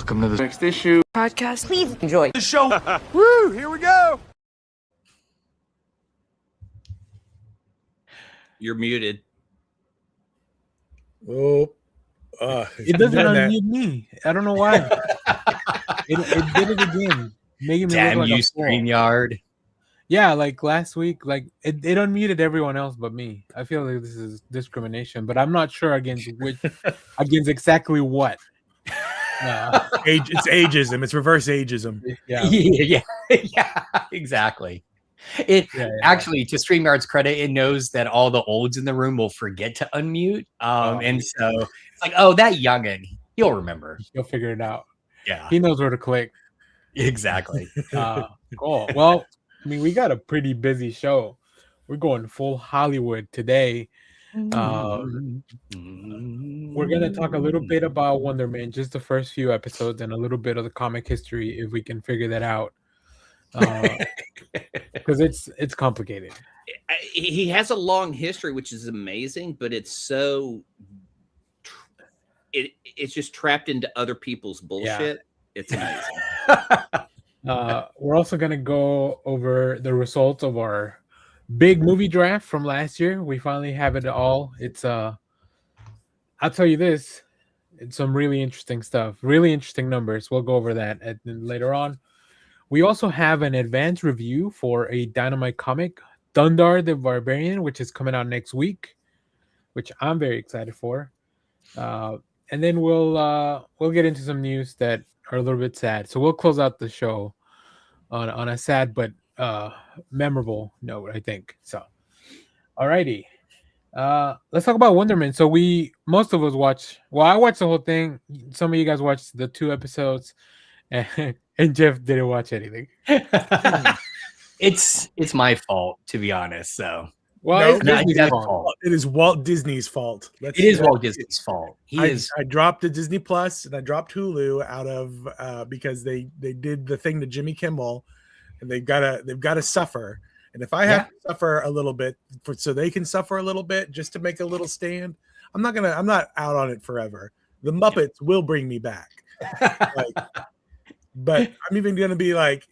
Welcome to the next issue podcast. Please enjoy the show. Woo! Here we go. You're muted. Oh, it doesn't unmute me. I don't know why. it did it again, making me Damn look like you, a fool. StreamYard. Yeah, like last week, like it unmuted everyone else but me. I feel like this is discrimination, but I'm not sure against exactly what. It's ageism. It's reverse ageism. Yeah, exactly. Actually, to StreamYard's credit, it knows that all the olds in the room will forget to unmute. And so it's like, oh, that youngin', he'll remember. He'll figure it out. Yeah. He knows where to click. Exactly. Cool. Well, I mean, we got a pretty busy show. We're going full Hollywood today. We're going to talk a little bit about Wonder Man, just the first few episodes, and a little bit of the comic history, if we can figure that out. Because it's complicated. He has a long history, which is amazing, but it's so it's just trapped into other people's bullshit. It's amazing. We're also going to go over the results of our big movie draft from last year. We finally have it all. It's I'll tell you this, it's some really interesting stuff, really interesting numbers. We'll go over that later on. We also have an advanced review for a Dynamite comic, Thundar the Barbarian, which is coming out next week, which I'm very excited for. And then we'll get into some news that are a little bit sad. So we'll close out the show on a sad but memorable note, I think. So, alrighty. Let's talk about Wonder Man. So most of us watch. Well, I watched the whole thing. Some of you guys watched the 2 episodes, and Jeff didn't watch anything. It's my fault, to be honest. So, well, it is Walt Disney's fault. It is Walt Disney's fault. I dropped the Disney Plus and I dropped Hulu out of because they did the thing to Jimmy Kimmel, and they've got to suffer. And if I have to suffer a little bit so they can suffer a little bit just to make a little stand, I'm not out on it forever. The Muppets will bring me back. But I'm even going to be like,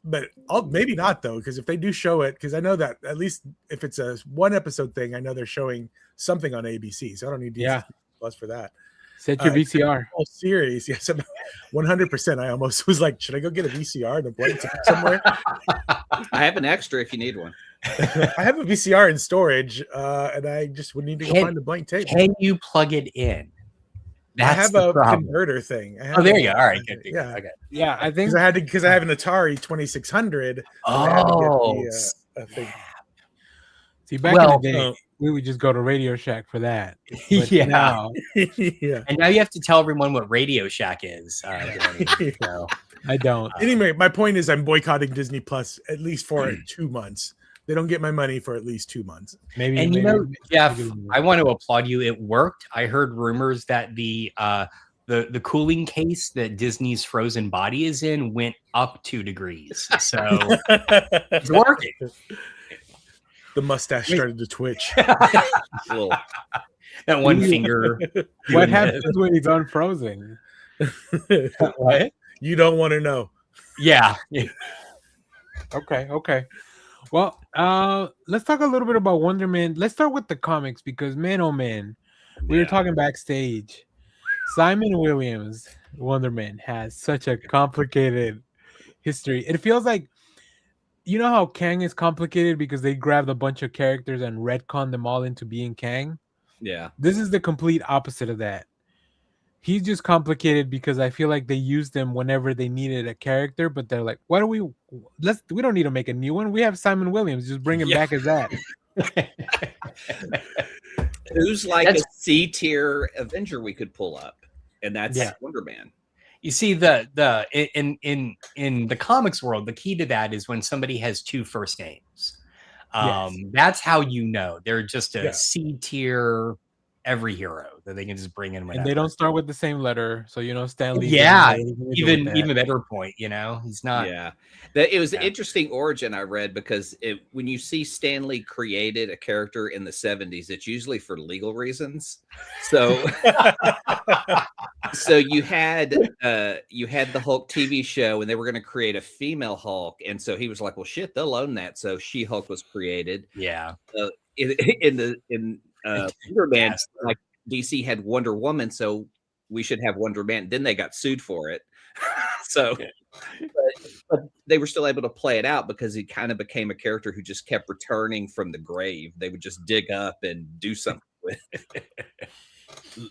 but maybe not though, because if they do show it, because I know that at least if it's a 1 episode thing, I know they're showing something on ABC, so I don't need Disney Plus for that. Set your VCR. Whole series, yes, 100%. I almost was like, should I go get a VCR and a blank tape somewhere? I have an extra if you need one. I have a VCR in storage, and I just would need to go find a blank tape. Can you plug it in? I have a converter thing. There you go. All right, good. Yeah, okay. Yeah, I think because I have an Atari 2600. Oh, thing. See, back in the day, we would just go to Radio Shack for that. But now, and now you have to tell everyone what Radio Shack is. So. I don't. Anyway, my point is, I'm boycotting Disney Plus at least for 2 months. They don't get my money for at least 2 months. Maybe, Jeff, I want to applaud you. It worked. I heard rumors that the cooling case that Disney's frozen body is in went up 2 degrees. So it's working. The mustache started to twitch. That one finger. What happens when he's unfrozen? What? You don't want to know. Yeah. Okay. Well, let's talk a little bit about Wonder Man. Let's start with the comics because, man, oh man, we were talking backstage. Simon Williams, Wonder Man, has such a complicated history. It feels like, you know how Kang is complicated because they grabbed a bunch of characters and retconned them all into being Kang? Yeah. This is the complete opposite of that. He's just complicated because I feel like they used them whenever they needed a character, but they're like, we don't need to make a new one. We have Simon Williams, just bring him back as that. Who's like a C tier Avenger we could pull up, and that's Wonder Man. You see, in the comics world, the key to that is when somebody has 2 first names. That's how you know they're just a C tier every hero that they can just bring in whenever. And they don't start with the same letter, so Stan Lee. Yeah, even better point. He's not. Yeah, it was an interesting origin I read, because when you see Stan Lee created a character in the 70s, it's usually for legal reasons. So, so you had the Hulk TV show, and they were going to create a female Hulk, and so he was like, "Well, shit, they'll own that." So She-Hulk was created. Yeah. In Wonder Man, like DC had Wonder Woman, so we should have Wonder Man. Then they got sued for it. So, but they were still able to play it out because he kind of became a character who just kept returning from the grave. They would just dig up and do something with it.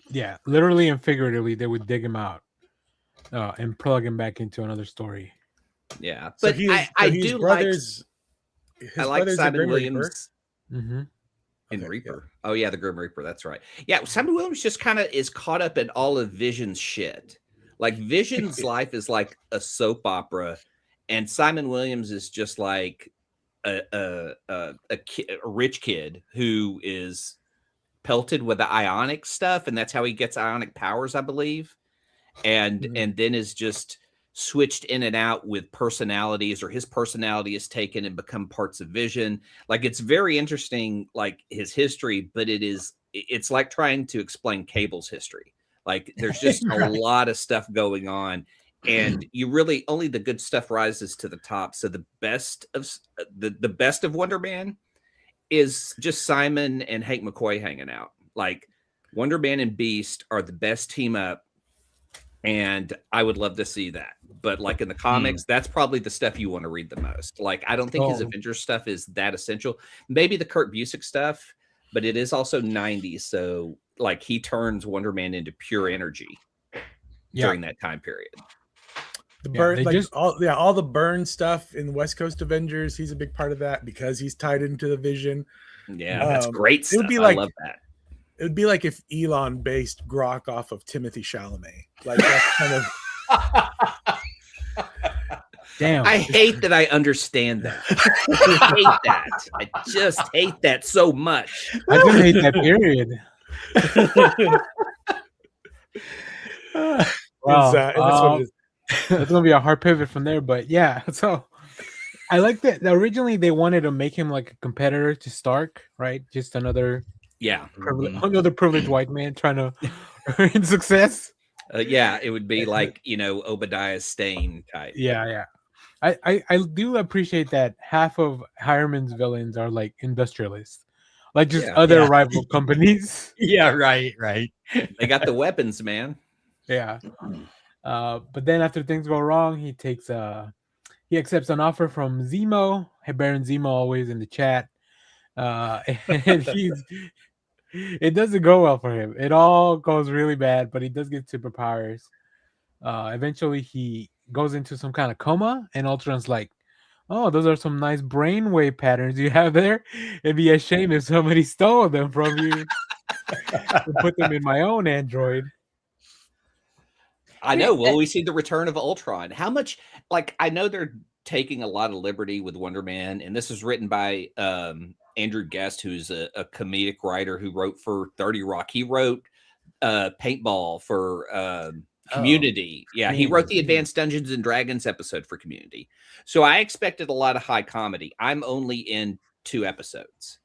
Yeah, literally and figuratively, they would dig him out and plug him back into another story. Yeah, but I do like Simon Williams. Mm-hmm. In Reaper. Yeah. Oh, yeah, the Grim Reaper. That's right. Yeah, Simon Williams just kind of is caught up in all of Vision's shit. Like, Vision's life is like a soap opera, and Simon Williams is just like a rich kid who is pelted with the ionic stuff, and that's how he gets ionic powers, I believe. And then is just switched in and out with personalities, or his personality is taken and become parts of Vision. Like, it's very interesting, like his history, but it's like trying to explain Cable's history. Like, there's just a lot of stuff going on, and you really only the good stuff rises to the top. So the best of Wonder Man is just Simon and Hank McCoy hanging out. Like, Wonder Man and Beast are the best team up, and I would love to see that. But like in the comics, that's probably the stuff you want to read the most. Like, I don't think his Avengers stuff is that essential. Maybe the Kurt Busiek stuff, but it is also 90s. So like, he turns Wonder Man into pure energy during that time period. The Burn, all the Burn stuff in the West Coast Avengers, he's a big part of that because he's tied into the Vision. Yeah, that's great stuff. It would be like, I love that. It would be like if Elon based Grok off of Timothée Chalamet. Like, that's kind of. Damn. I hate that I understand that. I hate that. I just hate that so much. I just hate that period. Wow. That's what it is. It's gonna be a hard pivot from there, but yeah. So I like that. Originally, they wanted to make him like a competitor to Stark, right? Just another another privileged white man trying to earn success. It would be like Obadiah Stane type. Yeah. I do appreciate that half of Hireman's villains are like industrialists, like just other rival companies. Yeah, right. They got the weapons, man. Yeah. But then after things go wrong, he accepts an offer from Zemo. Hey, Baron Zemo, always in the chat. And it doesn't go well for him. It all goes really bad, but he does get superpowers. Eventually he goes into some kind of coma, and Ultron's like, "Oh, those are some nice brainwave patterns you have there. It'd be a shame if somebody stole them from you to put them in my own android." I know. Well, we see the return of Ultron. How much, I know they're taking a lot of liberty with Wonder Man, and this is written by Andrew Guest, who's a comedic writer who wrote for 30 Rock. He wrote Paintball for Community. Yeah, he wrote the Advanced Dungeons and Dragons episode for Community. So I expected a lot of high comedy. I'm only in 2 episodes.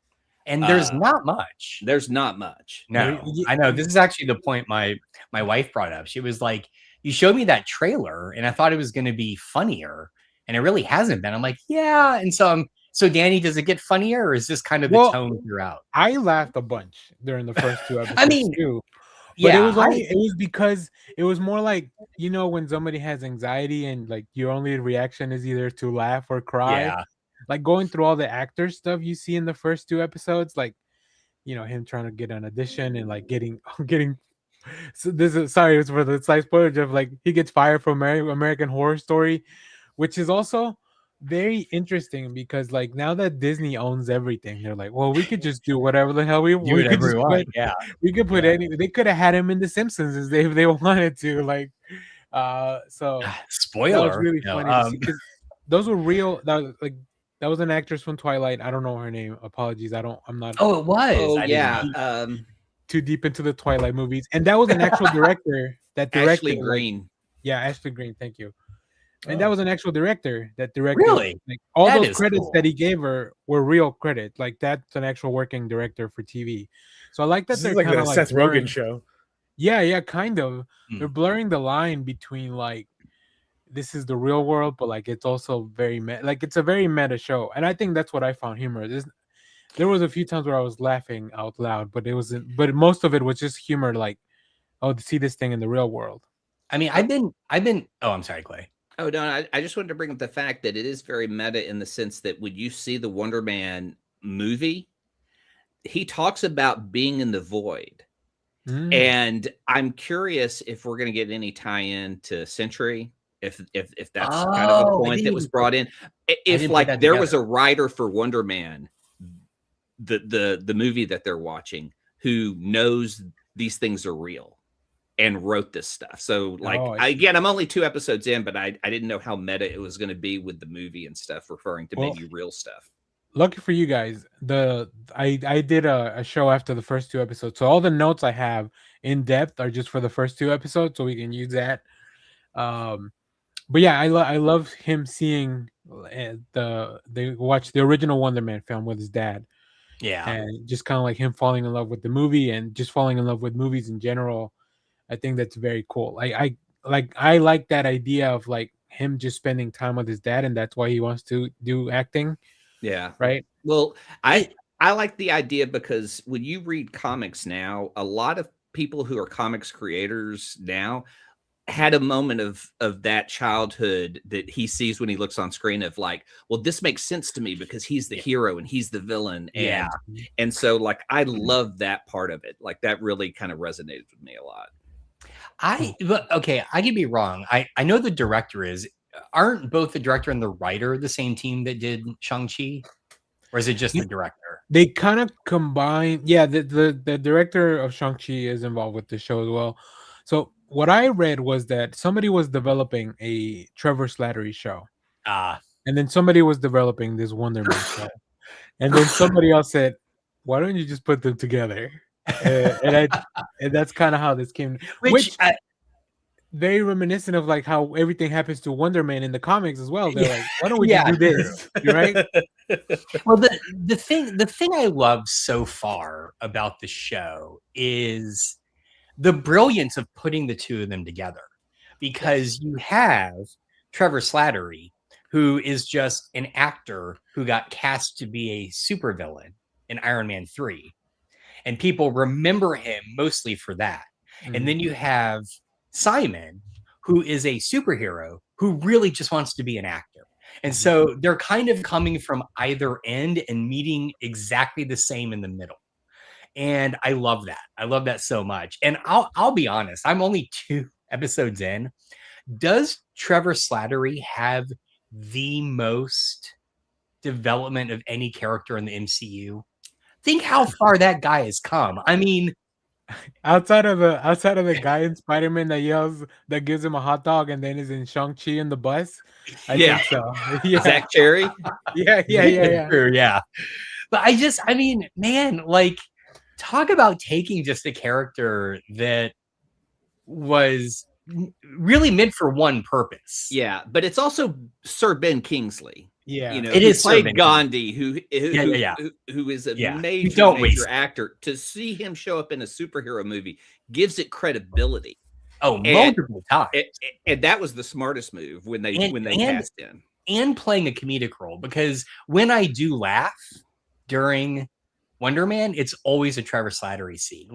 And there's not much. There's not much. No, I know. This is actually the point my wife brought up. She was like, "You showed me that trailer, and I thought it was going to be funnier, and it really hasn't been." I'm like, "Yeah." And so Danny, does it get funnier, or is this kind of the tone throughout? I laughed a bunch during the first 2 episodes. Too. But it was because it was more like, when somebody has anxiety and like your only reaction is either to laugh or cry. Yeah. Like going through all the actor stuff you see in the first 2 episodes, like, him trying to get an audition and like getting. So this is it's for the slight spoiler of like he gets fired from American Horror Story, which is also very interesting because like now that Disney owns everything, they're like, well, we could just do whatever the hell we want. We could put any. They could have had him in The Simpsons if they wanted to. Like, so spoiler. That was really funny to see, 'cause those were real. That was an actress from Twilight. I don't know her name. Apologies. I'm not. Oh, it was. Oh, yeah. too deep into the Twilight movies, and that was an actual director that directed. Ashley Green. Yeah, Ashley Green. Thank you. And Oh. that was an actual director that directed. Really? Like all That those is credits cool. that he gave her were real credits. Like that's an actual working director for TV. So I like that This they're is like kind the of like Seth blurring- Rogen show. Yeah, kind of. Hmm. They're blurring the line between like this is the real world, but like it's also very like it's a very meta show, and I think that's what I found humorous. There was a few times where I was laughing out loud, but but most of it was just humor. Like, oh, to see this thing in the real world. I mean, I've been. Oh, I'm sorry, Clay. Oh no, I just wanted to bring up the fact that it is very meta in the sense that when you see the Wonder Man movie, he talks about being in the void. And I'm curious if we're going to get any tie-in to Century, if that's kind of a point that was brought in. If like there was a writer for Wonder Man, the movie that they're watching, who knows these things are real and wrote this stuff. So like again, I'm only 2 episodes in, but I didn't know how meta it was going to be with the movie and stuff, referring to maybe real stuff. Lucky for you guys, I did a show after the first 2 episodes, so all the notes I have in depth are just for the first 2 episodes, so we can use that. But yeah, I love him seeing they watch the original Wonder Man film with his dad. Yeah, and just kind of like him falling in love with the movie and just falling in love with movies in general. I think that's very cool. I like that idea of like him just spending time with his dad, and that's why he wants to do acting. Yeah. Right. Well, I like the idea because when you read comics now, a lot of people who are comics creators now had a moment of that childhood that he sees when he looks on screen of like, well, this makes sense to me because he's the hero and he's the villain. And so like, I love that part of it. Like that really kind of resonated with me a lot. Okay, I could be wrong. I know the director aren't both the director and the writer the same team that did Shang-Chi? Or is it just the director? They kind of combine. Yeah, the director of Shang-Chi is involved with the show as well. So what I read was that somebody was developing a Trevor Slattery show. And then somebody was developing this Wonder Man show. And then somebody else said, why don't you just put them together? And that's kind of how this came. Which very reminiscent of like how everything happens to Wonder Man in the comics as well. They're like, why don't we just do this? Right? Well, the thing I love so far about the show is the brilliance of putting the two of them together, because you have Trevor Slattery, who is just an actor who got cast to be a supervillain in Iron Man 3. And people remember him mostly for that. Mm-hmm. And then you have Simon, who is a superhero who really just wants to be an actor. And so they're kind of coming from either end and meeting exactly the same in the middle. And I love that. I love that so much. And I'll be honest, I'm only 2 episodes in. Does Trevor Slattery have the most development of any character in the MCU? Think how far that guy has come. I mean, outside of the guy in Spider-Man that gives him a hot dog and then is in Shang-Chi in the bus. I think so. Yeah. Zach Cherry. Yeah. True, yeah. But I mean, man, like, talk about taking just a character that was really meant for one purpose. Yeah, but it's also Sir Ben Kingsley. Yeah, you know, it is played Gandhi, who is a major actor. To see him show up in a superhero movie gives it credibility. Oh, multiple times. And that was the smartest move when they cast him. And playing a comedic role, because when I do laugh during Wonder Man, it's always a Trevor Slattery scene.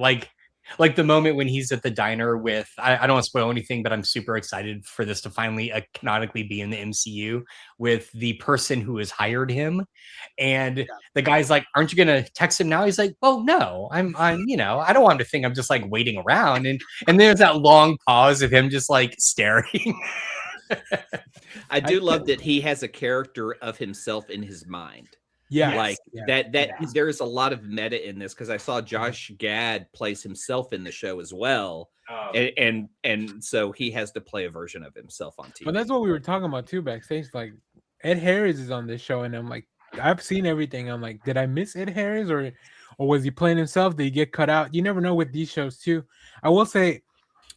Like the moment when he's at the diner with, I don't want to spoil anything, but I'm super excited for this to finally canonically be in the MCU with the person who has hired him. And the guy's like, aren't you going to text him now? He's like, oh no, I'm, I don't want him to think I'm just like waiting around. And there's that long pause of him just like staring. I do love that he has a character of himself in his mind. Yeah, there's a lot of meta in this, because I saw Josh Gad plays himself in the show as well, and so he has to play a version of himself on TV. But that's what we were talking about too backstage. Like Ed Harris is on this show, and I'm like, I've seen everything. I'm like, did I miss Ed Harris, or was he playing himself? Did he get cut out? You never know with these shows too. I will say,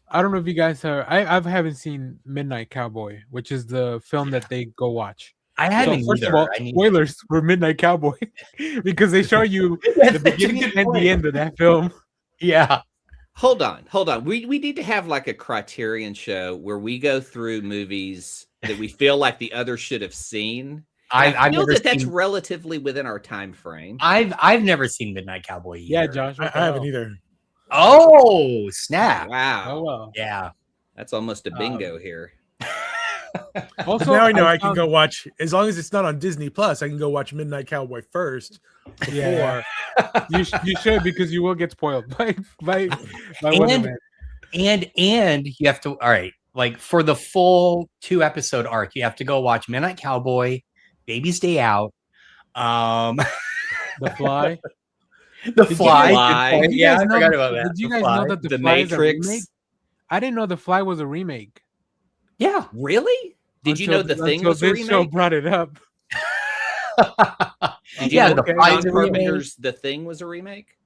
I don't know if you guys are. I haven't seen Midnight Cowboy, which is the film that they go watch. I haven't First either. of all, spoilers for Midnight Cowboy because they show you the beginning and the end of that film. Yeah. Hold on. We need to have like a Criterion show where we go through movies that we feel like the others should have seen. I feel that's relatively within our time frame. I've never seen Midnight Cowboy either. Yeah, Josh, I haven't either. Oh, snap! Wow. Oh well. Yeah. That's almost a bingo here. Also, now I know I can go watch, as long as it's not on Disney Plus, I can go watch Midnight Cowboy first. Yeah, you should, because you will get spoiled by and you have to, all right, like for the full 2-episode arc, you have to go watch Midnight Cowboy, Baby's Day Out, The Fly. The Fly. Yeah, I forgot about that. Did you guys know that The Fly is a remake? I didn't know The Fly was a remake. Yeah, really? Did you know The Thing was a remake? This show brought it up. Yeah, The Fly Carpenter's The Thing was a remake.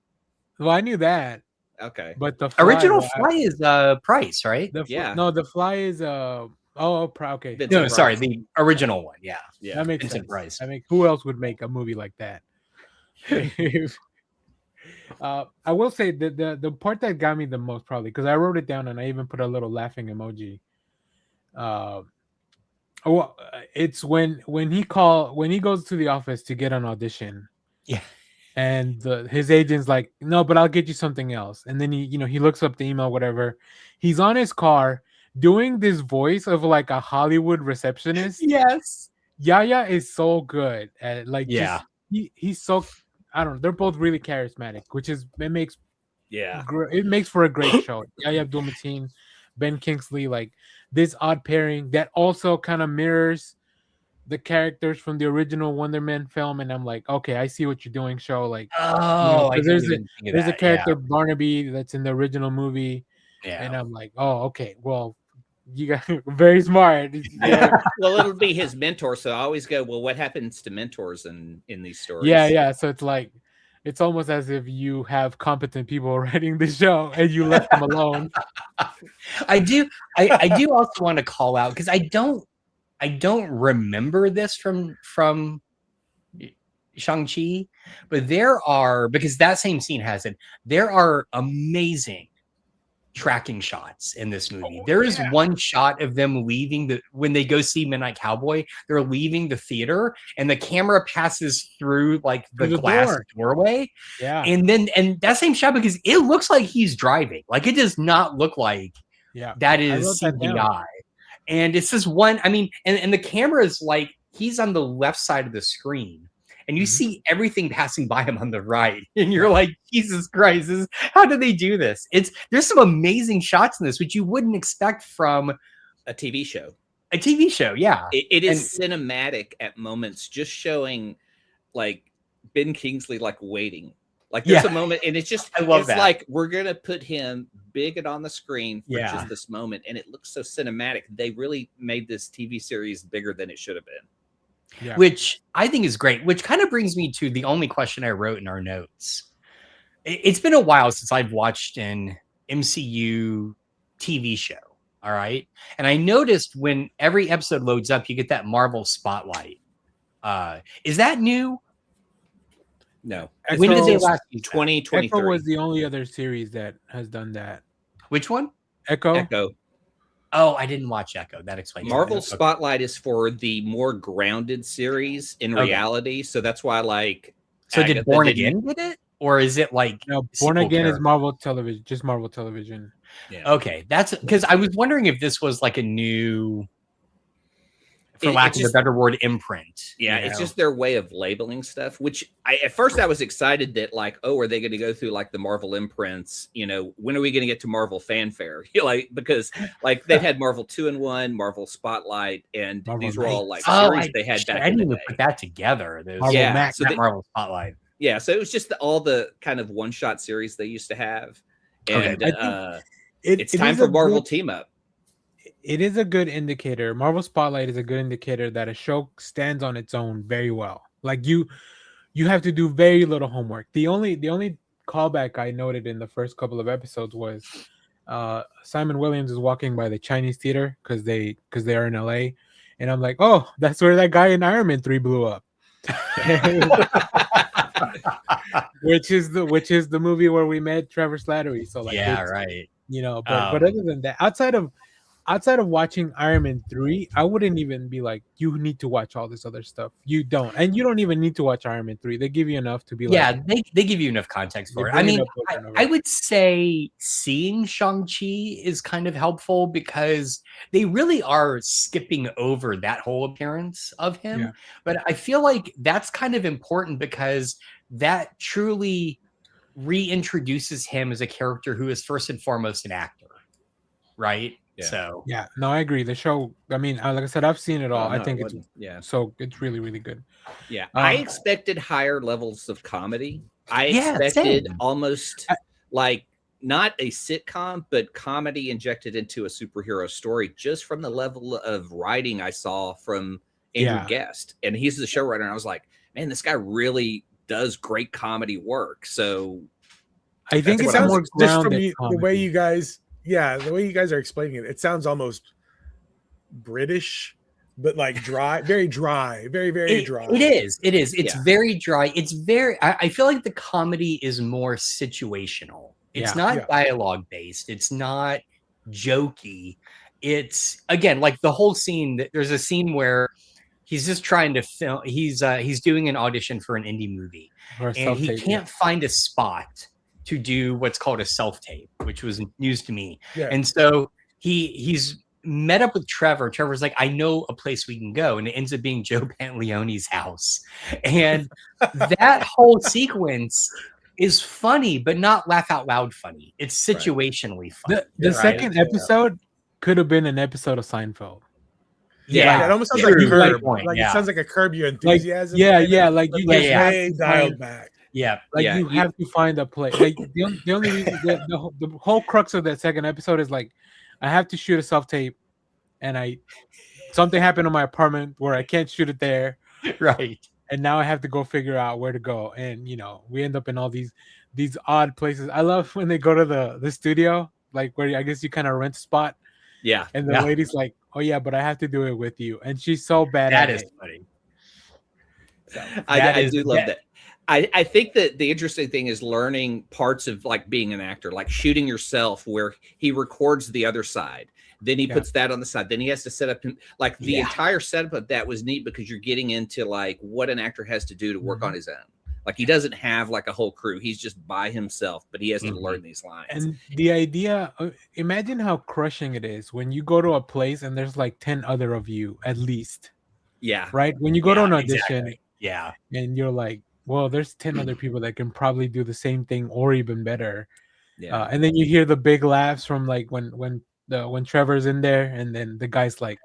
Well, I knew that. Okay, but the Fly, original Fly is Price, right? No, The Fly is okay. No, sorry, the original one. Yeah, that makes Vincent sense. Price. I mean, who else would make a movie like that? I will say the part that got me the most, probably because I wrote it down and I even put a little laughing emoji. It's when he goes to the office to get an audition. Yeah. And his agent's like, no, but I'll get you something else. And then he looks up the email, whatever. He's on his car doing this voice of like a Hollywood receptionist. Yes. Yaya is so good at he's so, I don't know. They're both really charismatic, it makes for a great show. Yahya Abdul-Mateen, Ben Kingsley, like this odd pairing that also kind of mirrors the characters from the original Wonder Man film, and I'm like, okay, I see what you're doing, show. Like, there's a character Barnaby that's in the original movie, and I'm like, oh, okay, well, you got very smart. Well, it'll be his mentor, so I always go, well, what happens to mentors in these stories? Yeah. So it's like, it's almost as if you have competent people writing the show and you left them alone. I do also want to call out, because I don't remember this from Shang-Chi, but because that same scene has it, there are amazing tracking shots in this movie. There is one shot of them leaving when they go see Midnight Cowboy, they're leaving the theater and the camera passes through like the glass doorway. Yeah. And that same shot, because it looks like he's driving. Like, it does not look like that is CGI. And it's this one, I mean, and the camera is like, he's on the left side of the screen and you see everything passing by him on the right. And you're like, Jesus Christ, how do they do this? There's some amazing shots in this, which you wouldn't expect from a TV show. A TV show, yeah. It is cinematic at moments, just showing like Ben Kingsley like waiting. Like there's a moment, and it's just, it's like, we're going to put him big and on the screen for just this moment. And it looks so cinematic. They really made this TV series bigger than it should have been. Yeah. Which I think is great, which kind of brings me to the only question I wrote in our notes. It's been a while since I've watched an MCU TV show. All right. And I noticed when every episode loads up, you get that Marvel spotlight. Is that new? No. When did they last? 2023. Echo was the only other series that has done that. Which one? Echo. Oh, I didn't watch Echo. That explains. Marvel Spotlight is for the more grounded series in reality. So that's why, like. So did Born Again get it? Or is it like. No, Born Again is Marvel Television. Just Marvel Television. Yeah. Okay. That's because I was wondering if this was like a new. For lack of a better word, imprint. Yeah, it's just their way of labeling stuff, which at first I was excited that, like, oh, are they going to go through like the Marvel imprints? You know, when are we going to get to Marvel Fanfare? Like, because like they had Marvel 2-in-1, Marvel Spotlight, and Marvel these were all like series they had back in the day. I didn't even put that together. Marvel Spotlight. Yeah, so it was just all the kind of one-shot series they used to have. And it's time for Marvel Team Up. It is a good indicator. Marvel Spotlight is a good indicator that a show stands on its own very well. Like you you have to do very little homework. The only callback I noted in the first couple of episodes was Simon Williams is walking by the Chinese theater because they are in LA, and I'm like, oh, that's where that guy in Iron Man 3 blew up. which is the movie where we met Trevor Slattery. So like, yeah, right. You know, but other than that, outside of watching Iron Man 3, I wouldn't even be like, you need to watch all this other stuff. You don't, and you don't even need to watch Iron Man 3. They give you enough to be yeah, like, they give you enough context for it. I mean, I would say seeing Shang-Chi is kind of helpful because they really are skipping over that whole appearance of him. Yeah. But I feel like that's kind of important because that truly reintroduces him as a character who is first and foremost an actor, right? Yeah. So yeah, no, I agree. The show, I mean, like I said, I've seen it all. No, I think it's so it's really, really good. Yeah, I expected higher levels of comedy. I Yeah, expected same. almost like not a sitcom, but comedy injected into a superhero story, just from the level of writing I saw from Andrew Guest, and he's the showrunner. And I was like, man, this guy really does great comedy work. So I think It it's sounds more just from grounded you, the way you guys, the way you guys are explaining it, it sounds almost British, but like dry, very dry, very, very dry. It is. It's Yeah. very dry. It's very. I feel like the comedy is more situational. It's not dialogue based. It's not jokey. It's again like the whole scene. There's a scene where he's just trying to film. He's doing an audition for an indie movie, and he can't find a spot to do what's called a self-tape, which was news to me. Yeah. And so he's met up with Trevor. Trevor's like, I know a place we can go. And it ends up being Joe Pantaleone's house. And that whole sequence is funny, but not laugh out loud funny. It's situationally funny. The second episode could have been an episode of Seinfeld. Yeah, it almost sounds like Curb. Like it sounds like a Curb Your Enthusiasm. Like you just way dialed back. Yeah, like you have to find a place. Like the only reason the whole crux of that second episode is like, I have to shoot a self tape, and something happened in my apartment where I can't shoot it there, right? And now I have to go figure out where to go, and we end up in all these odd places. I love when they go to the studio, like where I guess you kind of rent a spot. Yeah, and the lady's like, "Oh yeah, but I have to do it with you," and she's so bad at it. That is funny. So, I do love that. I think that the interesting thing is learning parts of like being an actor, like shooting yourself, where he records the other side, then he puts that on the side, then he has to set up like the entire setup of that was neat because you're getting into like what an actor has to do to work on his own. Like he doesn't have like a whole crew; he's just by himself, but he has to learn these lines. And the idea, imagine how crushing it is when you go to a place and there's like 10 other of you at least. Yeah, right. When you go to an audition, and you're like, well, there's 10 other people that can probably do the same thing or even better. Yeah. And then you hear the big laughs from like when Trevor's in there, and then the guy's like,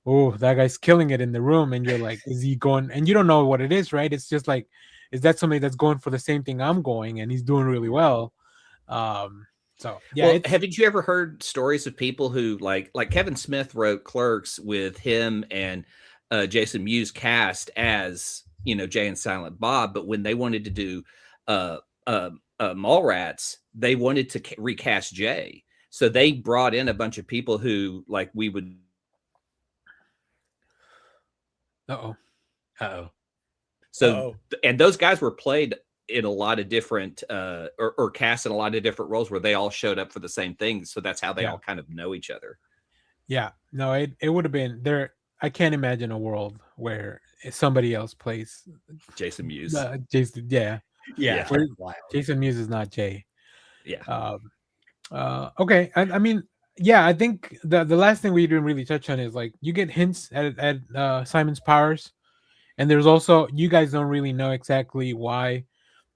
oh, that guy's killing it in the room. And you're like, is he going? And you don't know what it is, right? It's just like, is that somebody that's going for the same thing I'm going, and he's doing really well? So yeah. Well, haven't you ever heard stories of people who like Kevin Smith wrote Clerks with him and Jason Mewes cast as Jay and Silent Bob, but when they wanted to do Mallrats, they wanted to recast Jay, so they brought in a bunch of people who like we would. So and those guys were played in a lot of different or cast in a lot of different roles where they all showed up for the same thing, so that's how they all kind of know each other. Yeah, no, it would have been there. I can't imagine a world where somebody else plays Jason Mewes. Jason, yeah. Jason Mewes is not Jay. Yeah. Okay. I mean, yeah. I think the last thing we didn't really touch on is like you get hints at Simon's powers, and there's also you guys don't really know exactly why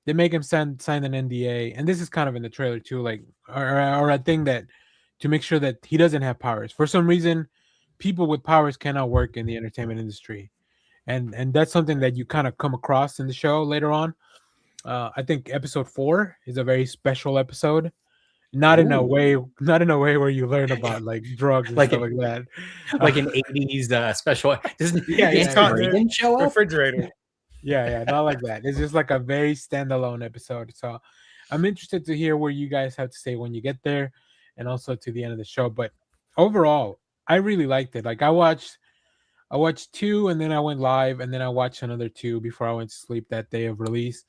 they make him sign an NDA, and this is kind of in the trailer too, like or a thing that to make sure that he doesn't have powers for some reason. People with powers cannot work in the entertainment industry, and that's something that you kind of come across in the show later on. I think episode 4 is a very special episode, not in a way where you learn about like drugs and like stuff like that, like an 80s special. It's called show up? refrigerator. Yeah, not like that. It's just like a very standalone episode. So I'm interested to hear where you guys have to say when you get there, and also to the end of the show. But overall, I really liked it. Like I watched two, and then I went live, and then I watched another two before I went to sleep that day of release,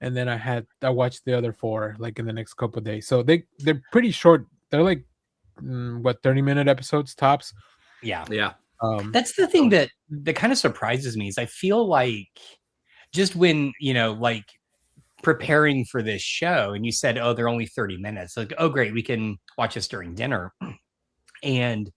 and then I watched the other four like in the next couple of days. So they're pretty short. They're like 30-minute episodes tops. Yeah. Yeah. That's the thing that kind of surprises me is I feel like just when, like preparing for this show and you said, oh, they're only 30 minutes. Like, oh, great. We can watch this during dinner. And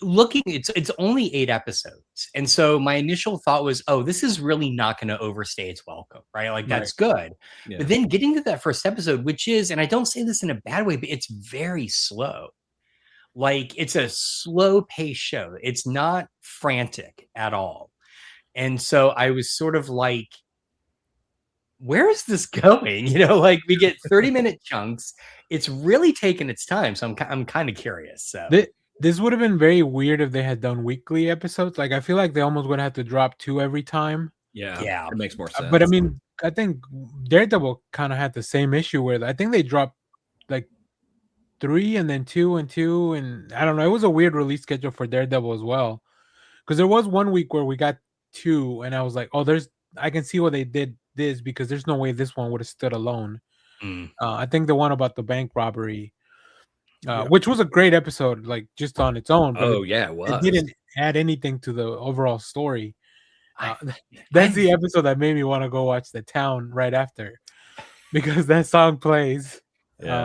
looking, it's only 8 episodes. And so my initial thought was, oh, this is really not going to overstay its welcome, right? Like that's good. Yeah. But then getting to that first episode, which is, and I don't say this in a bad way, but it's very slow. Like it's a slow paced show. It's not frantic at all. And so I was sort of like, where is this going? Like we get 30-minute chunks. It's really taken its time. So I'm kind of curious. So this would have been very weird if they had done weekly episodes. Like I feel like they almost would have to drop 2 every time. Yeah. It makes more sense. But I mean, I think Daredevil kind of had the same issue where I think they dropped like 3 and then 2 and 2, and I don't know. It was a weird release schedule for Daredevil as well, because there was one week where we got 2, and I was like, oh, I can see why they did this, because there's no way this one would have stood alone. I think the one about the bank robbery, which was a great episode, like just on its own. But it was. It didn't add anything to the overall story. That's the episode that made me want to go watch The Town right after, because that song plays. Yeah.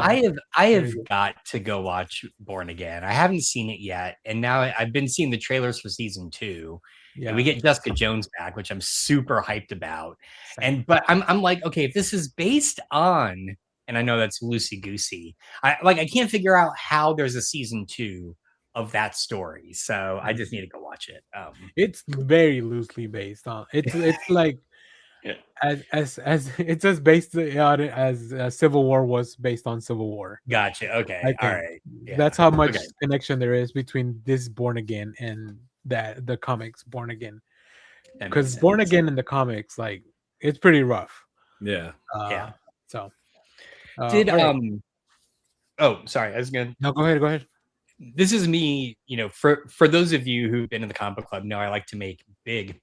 I have got to go watch Born Again. I haven't seen it yet, and now I've been seeing the trailers for season 2. Yeah. And we get Jessica Jones back, which I'm super hyped about. But I'm like, okay, if this is based on, and I know that's loosey goosey, I can't figure out how there's a season 2 of that story. So I just need to go watch it. It's very loosely based on. It's like. As it's as based on it as Civil War was based on Civil War. Gotcha. Okay. All right. Yeah. That's how much connection there is between this Born Again and the comics Born Again. Because Born Again in the comics, like it's pretty rough. Yeah. So oh, sorry. I was gonna. No, go ahead. This is me. For those of you who've been in the comic book club know I like to make big,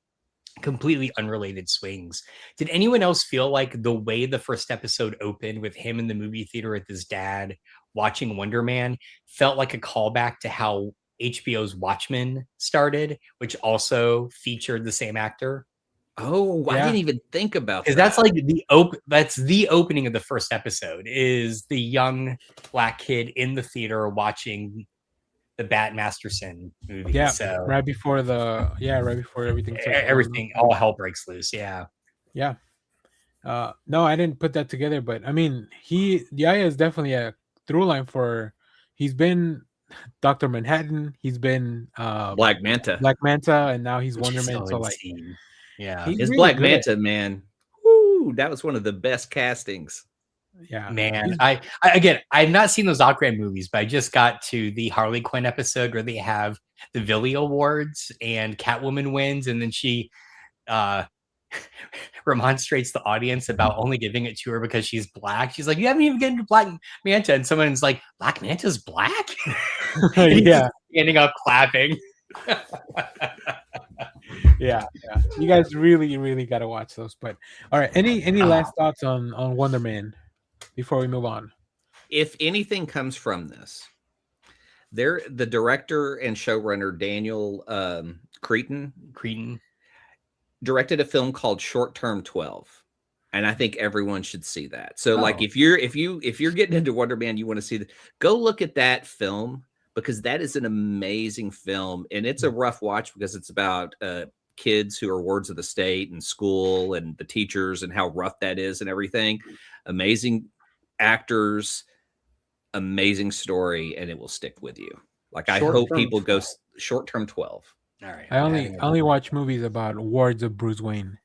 completely unrelated swings. Did anyone else feel like the way the first episode opened with him in the movie theater with his dad watching Wonder Man felt like a callback to how HBO's Watchmen started, which also featured the same actor? Oh, I didn't even think about that. Because that's like that's the opening of the first episode is the young black kid in the theater watching the Bat Masterson movie. Yeah, so right before everything. Everything, all hell breaks loose. Yeah. No, I didn't put that together, but I mean, Yaya is definitely a through line for. He's been Dr. Manhattan. He's been Black Manta, and now he's Wonder Man. So like, yeah, his really Black Manta, man. Woo, that was one of the best castings. Yeah, man. I've not seen those Aquaman movies, but I just got to the Harley Quinn episode where they have the Villy Awards and Catwoman wins, and then she remonstrates the audience about only giving it to her because she's black. She's like, you haven't even gotten to Black Manta, and someone's like, Black Manta's black? Yeah, ending up clapping. Yeah. You guys really got to watch those. But all right, any last thoughts on Wonder Man before we move on? If anything comes from this, the director and showrunner Daniel Cretton directed a film called Short Term 12, and I think everyone should see that. So like if you're getting into Wonder Man, you want to see go look at that film, because that is an amazing film, and it's a rough watch because it's about kids who are wards of the state and school and the teachers and how rough that is and everything. Amazing actors, amazing story, and it will stick with you. Like I hope people go Short Term 12. All right. I only watch movies about wards of Bruce Wayne.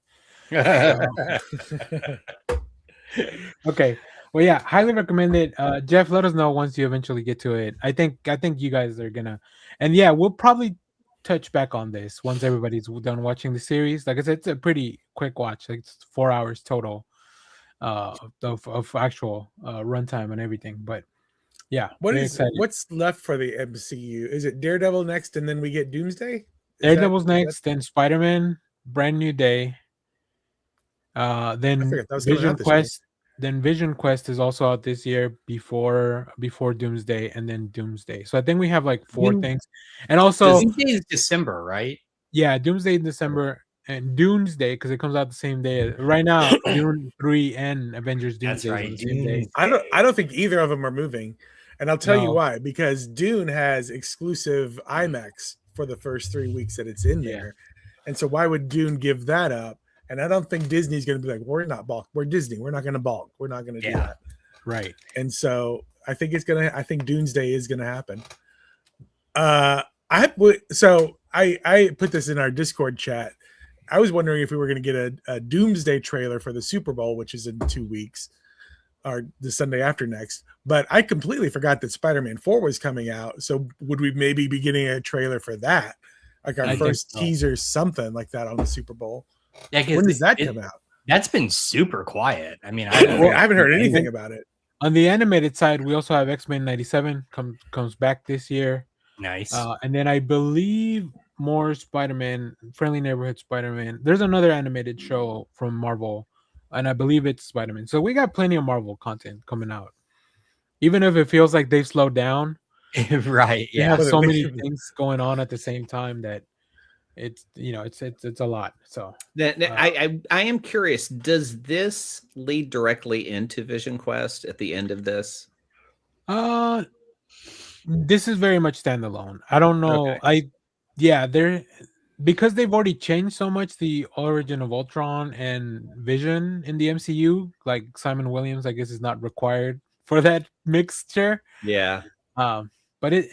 Okay. Well, yeah, highly recommend it. Jeff, let us know once you eventually get to it. I think you guys are gonna, and yeah, we'll probably touch back on this once everybody's done watching the series. Like I said, it's a pretty quick watch. Like it's 4 hours total of actual runtime and everything. But yeah, very excited. What's left for the MCU? Is it Daredevil next, and then we get Doomsday? Daredevil's next, then Spider-Man, Brand New Day. Then Vision Quest. Then Vision Quest is also out this year before Doomsday, and then Doomsday. So I think we have like 4 things. And also Doomsday is December, right? Yeah, Doomsday in December, and Doomsday because it comes out the same day. Right now, Dune 3 and Avengers Doomsday right. on the same day. I don't think either of them are moving. And I'll tell you why, because Dune has exclusive IMAX for the first 3 weeks that it's in there. And so why would Dune give that up? And I don't think Disney's going to be like, we're not bulk. We're Disney. We're not going to bulk. We're not going to do that. Right. And so I think I think Doomsday is going to happen. I put this in our Discord chat. I was wondering if we were going to get a Doomsday trailer for the Super Bowl, which is in 2 weeks, or the Sunday after next. But I completely forgot that Spider-Man 4 was coming out. So would we maybe be getting a trailer for that? Like our first teaser, something like that on the Super Bowl. Yeah, when does that come out? That's been super quiet. I mean, I haven't heard anything about it. On the animated side, we also have X-Men 97 comes back this year. Nice. And then I believe more Spider-Man, Friendly Neighborhood Spider-Man. There's another animated show from Marvel, and I believe it's Spider-Man. So we got plenty of Marvel content coming out. Even if it feels like they've slowed down. Right. They have so many things going on at the same time that it's a lot. So I am curious, does this lead directly into Vision Quest at the end of this? This is very much standalone. I don't know. Okay. They're because they've already changed so much the origin of Ultron and Vision in the MCU. Like Simon Williams, I guess, is not required for that mixture. Yeah. But I'll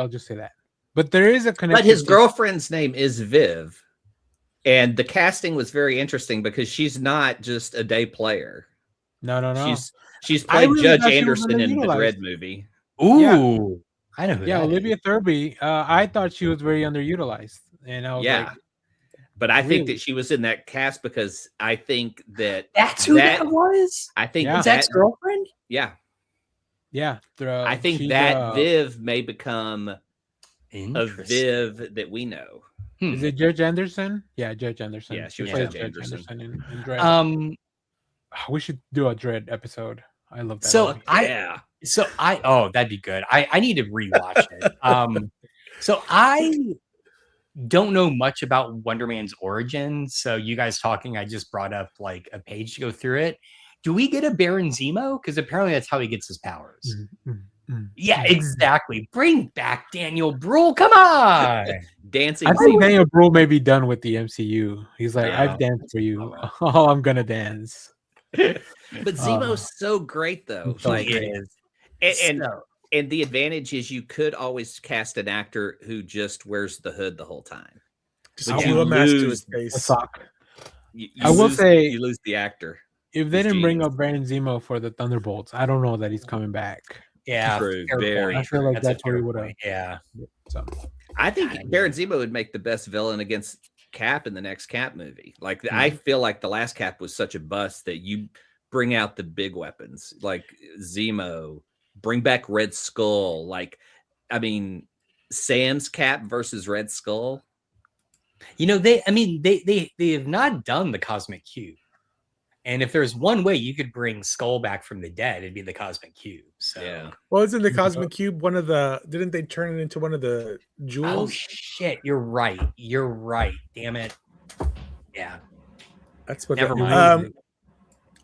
just say that. But there is a connection. But his girlfriend's name is Viv, and the casting was very interesting because she's not just a day player. No. She's played Judge Anderson in the Dread movie. Ooh, yeah. I know who that Olivia is. Thirlby. I thought she was very underutilized, and I was like, but I think that she was in that cast because I think that's who that was. I think his ex-girlfriend. Yeah. I think that Viv may become a Viv that we know. Is it Judge Anderson? Yeah, Judge Anderson. Yeah, she was Judge Anderson in Dread. We should do a Dread episode. I love that. That'd be good. I need to rewatch it. So I don't know much about Wonder Man's origin. So you guys talking, I just brought up like a page to go through it. Do we get a Baron Zemo? Because apparently that's how he gets his powers. Yeah, exactly. Bring back Daniel Bruhl. Come on. Dancing. I think Daniel Bruhl may be done with the MCU. He's like, I've danced for you. Oh, I'm gonna dance. But Zemo's so great though. Like it is. And the advantage is you could always cast an actor who just wears the hood the whole time. Just you lose his face. I will say you lose the actor. If they didn't bring up Baron Zemo for the Thunderbolts, I don't know that he's coming back. Yeah, I feel like that's what he would have. Yeah. So I think Baron Zemo would make the best villain against Cap in the next Cap movie. Like I feel like the last Cap was such a bust that you bring out the big weapons like Zemo, bring back Red Skull. Like, I mean, Sam's Cap versus Red Skull. You know, they have not done the Cosmic Cube. And if there's one way you could bring Skull back from the dead, it'd be the Cosmic Cube. So yeah. Well, isn't the Cosmic Cube one of the? Didn't they turn it into one of the jewels? Oh shit! You're right. Damn it. Yeah. That's what. Never mind.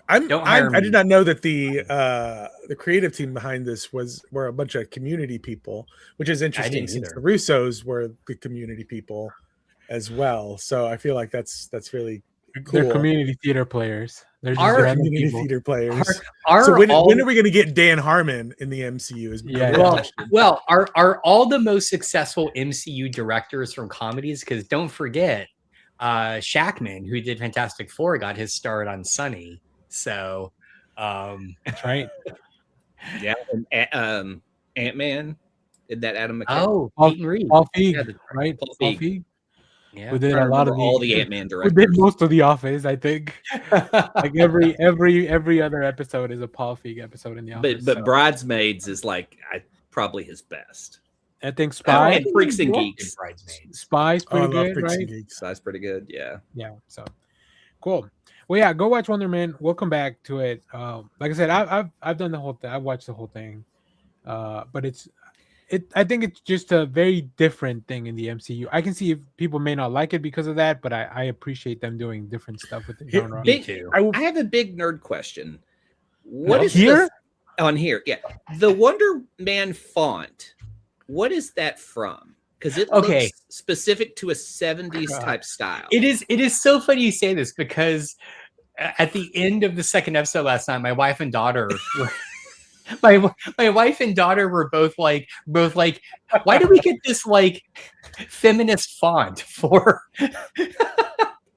I did not know that the creative team behind this were a bunch of community people, which is interesting since the Russos were the community people as well. So I feel like that's really cool. They're community theater players. They're just community theater players. So when are we going to get Dan Harmon in the MCU? Well, are all the most successful MCU directors from comedies? Because don't forget, Shackman, who did Fantastic Four, got his start on Sunny. So that's right. Yeah, and Ant-Man Isn't that Adam McKay? Oh, Paul, Peyton Reed. Paul Feig, Yeah, right? Paul Paul Feig. Feig. Yeah. Who did I a lot of all the Ant-Man Who directors. did most of the Office, I think. Like every other episode is a Paul Feig episode in the Office. But so. Bridesmaids is like probably his best. I think Oh, Spy. and Freaks and Geeks. Spy's Oh, I pretty love good, Freaks and right? Geeks. That's pretty good. Yeah. Yeah. So cool. Well, yeah, go watch Wonder Man. We'll come back to it. Like I said, I've done the whole thing. I've watched the whole thing. But I think it's just a very different thing in the MCU. I can see if people may not like it because of that, but I appreciate them doing different stuff with the genre. Big- too. I have a big nerd question. What is here? On here? Yeah, the Wonder Man font. What is that from? Because it looks specific to a 70s type style. It is so funny you say this because at the end of the second episode last night, my wife and daughter were my wife and daughter were both like, why do we get this like feminist font for?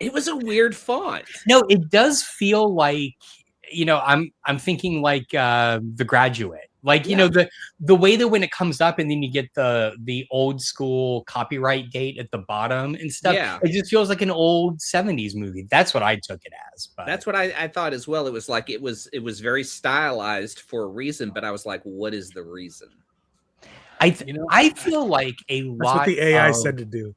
It was a weird font. No, it does feel like, I'm thinking like The Graduate. Like, the way that when it comes up and then you get the old school copyright date at the bottom and stuff, it just feels like an old 70s movie. That's what I took it as. But that's what I thought as well. It was like it was very stylized for a reason, but I was like, what is the reason? I feel like That's what the AI said to do.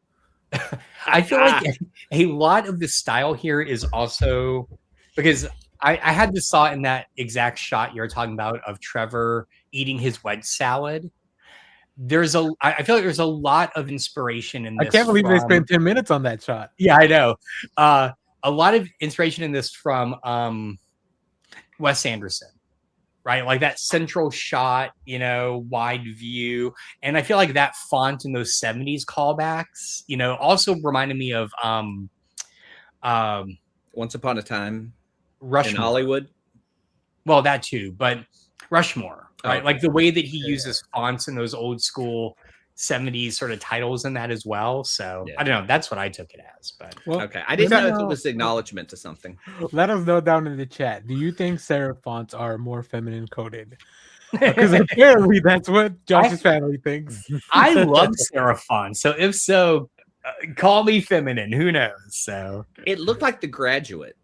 I feel like a lot of the style here is also because I had this thought in that exact shot you're talking about of Trevor eating his wedge salad. I feel like there's a lot of inspiration in this. I can't believe they spent 10 minutes on that shot. Yeah, I know. A lot of inspiration in this from Wes Anderson, right? Like that central shot, wide view. And I feel like that font in those 70s callbacks, also reminded me of Once Upon a Time Rushmore. in Hollywood. Well, that too, but Rushmore, right? Oh, like the way that he uses fonts in those old school 70s sort of titles in that as well. So I don't know. That's what I took it as. But okay, I didn't know if it was acknowledgement to something. Let us know down in the chat. Do you think serif fonts are more feminine coded? Because apparently that's what Josh's family thinks. I love serif fonts. So if so, call me feminine. Who knows? So it looked like The Graduate.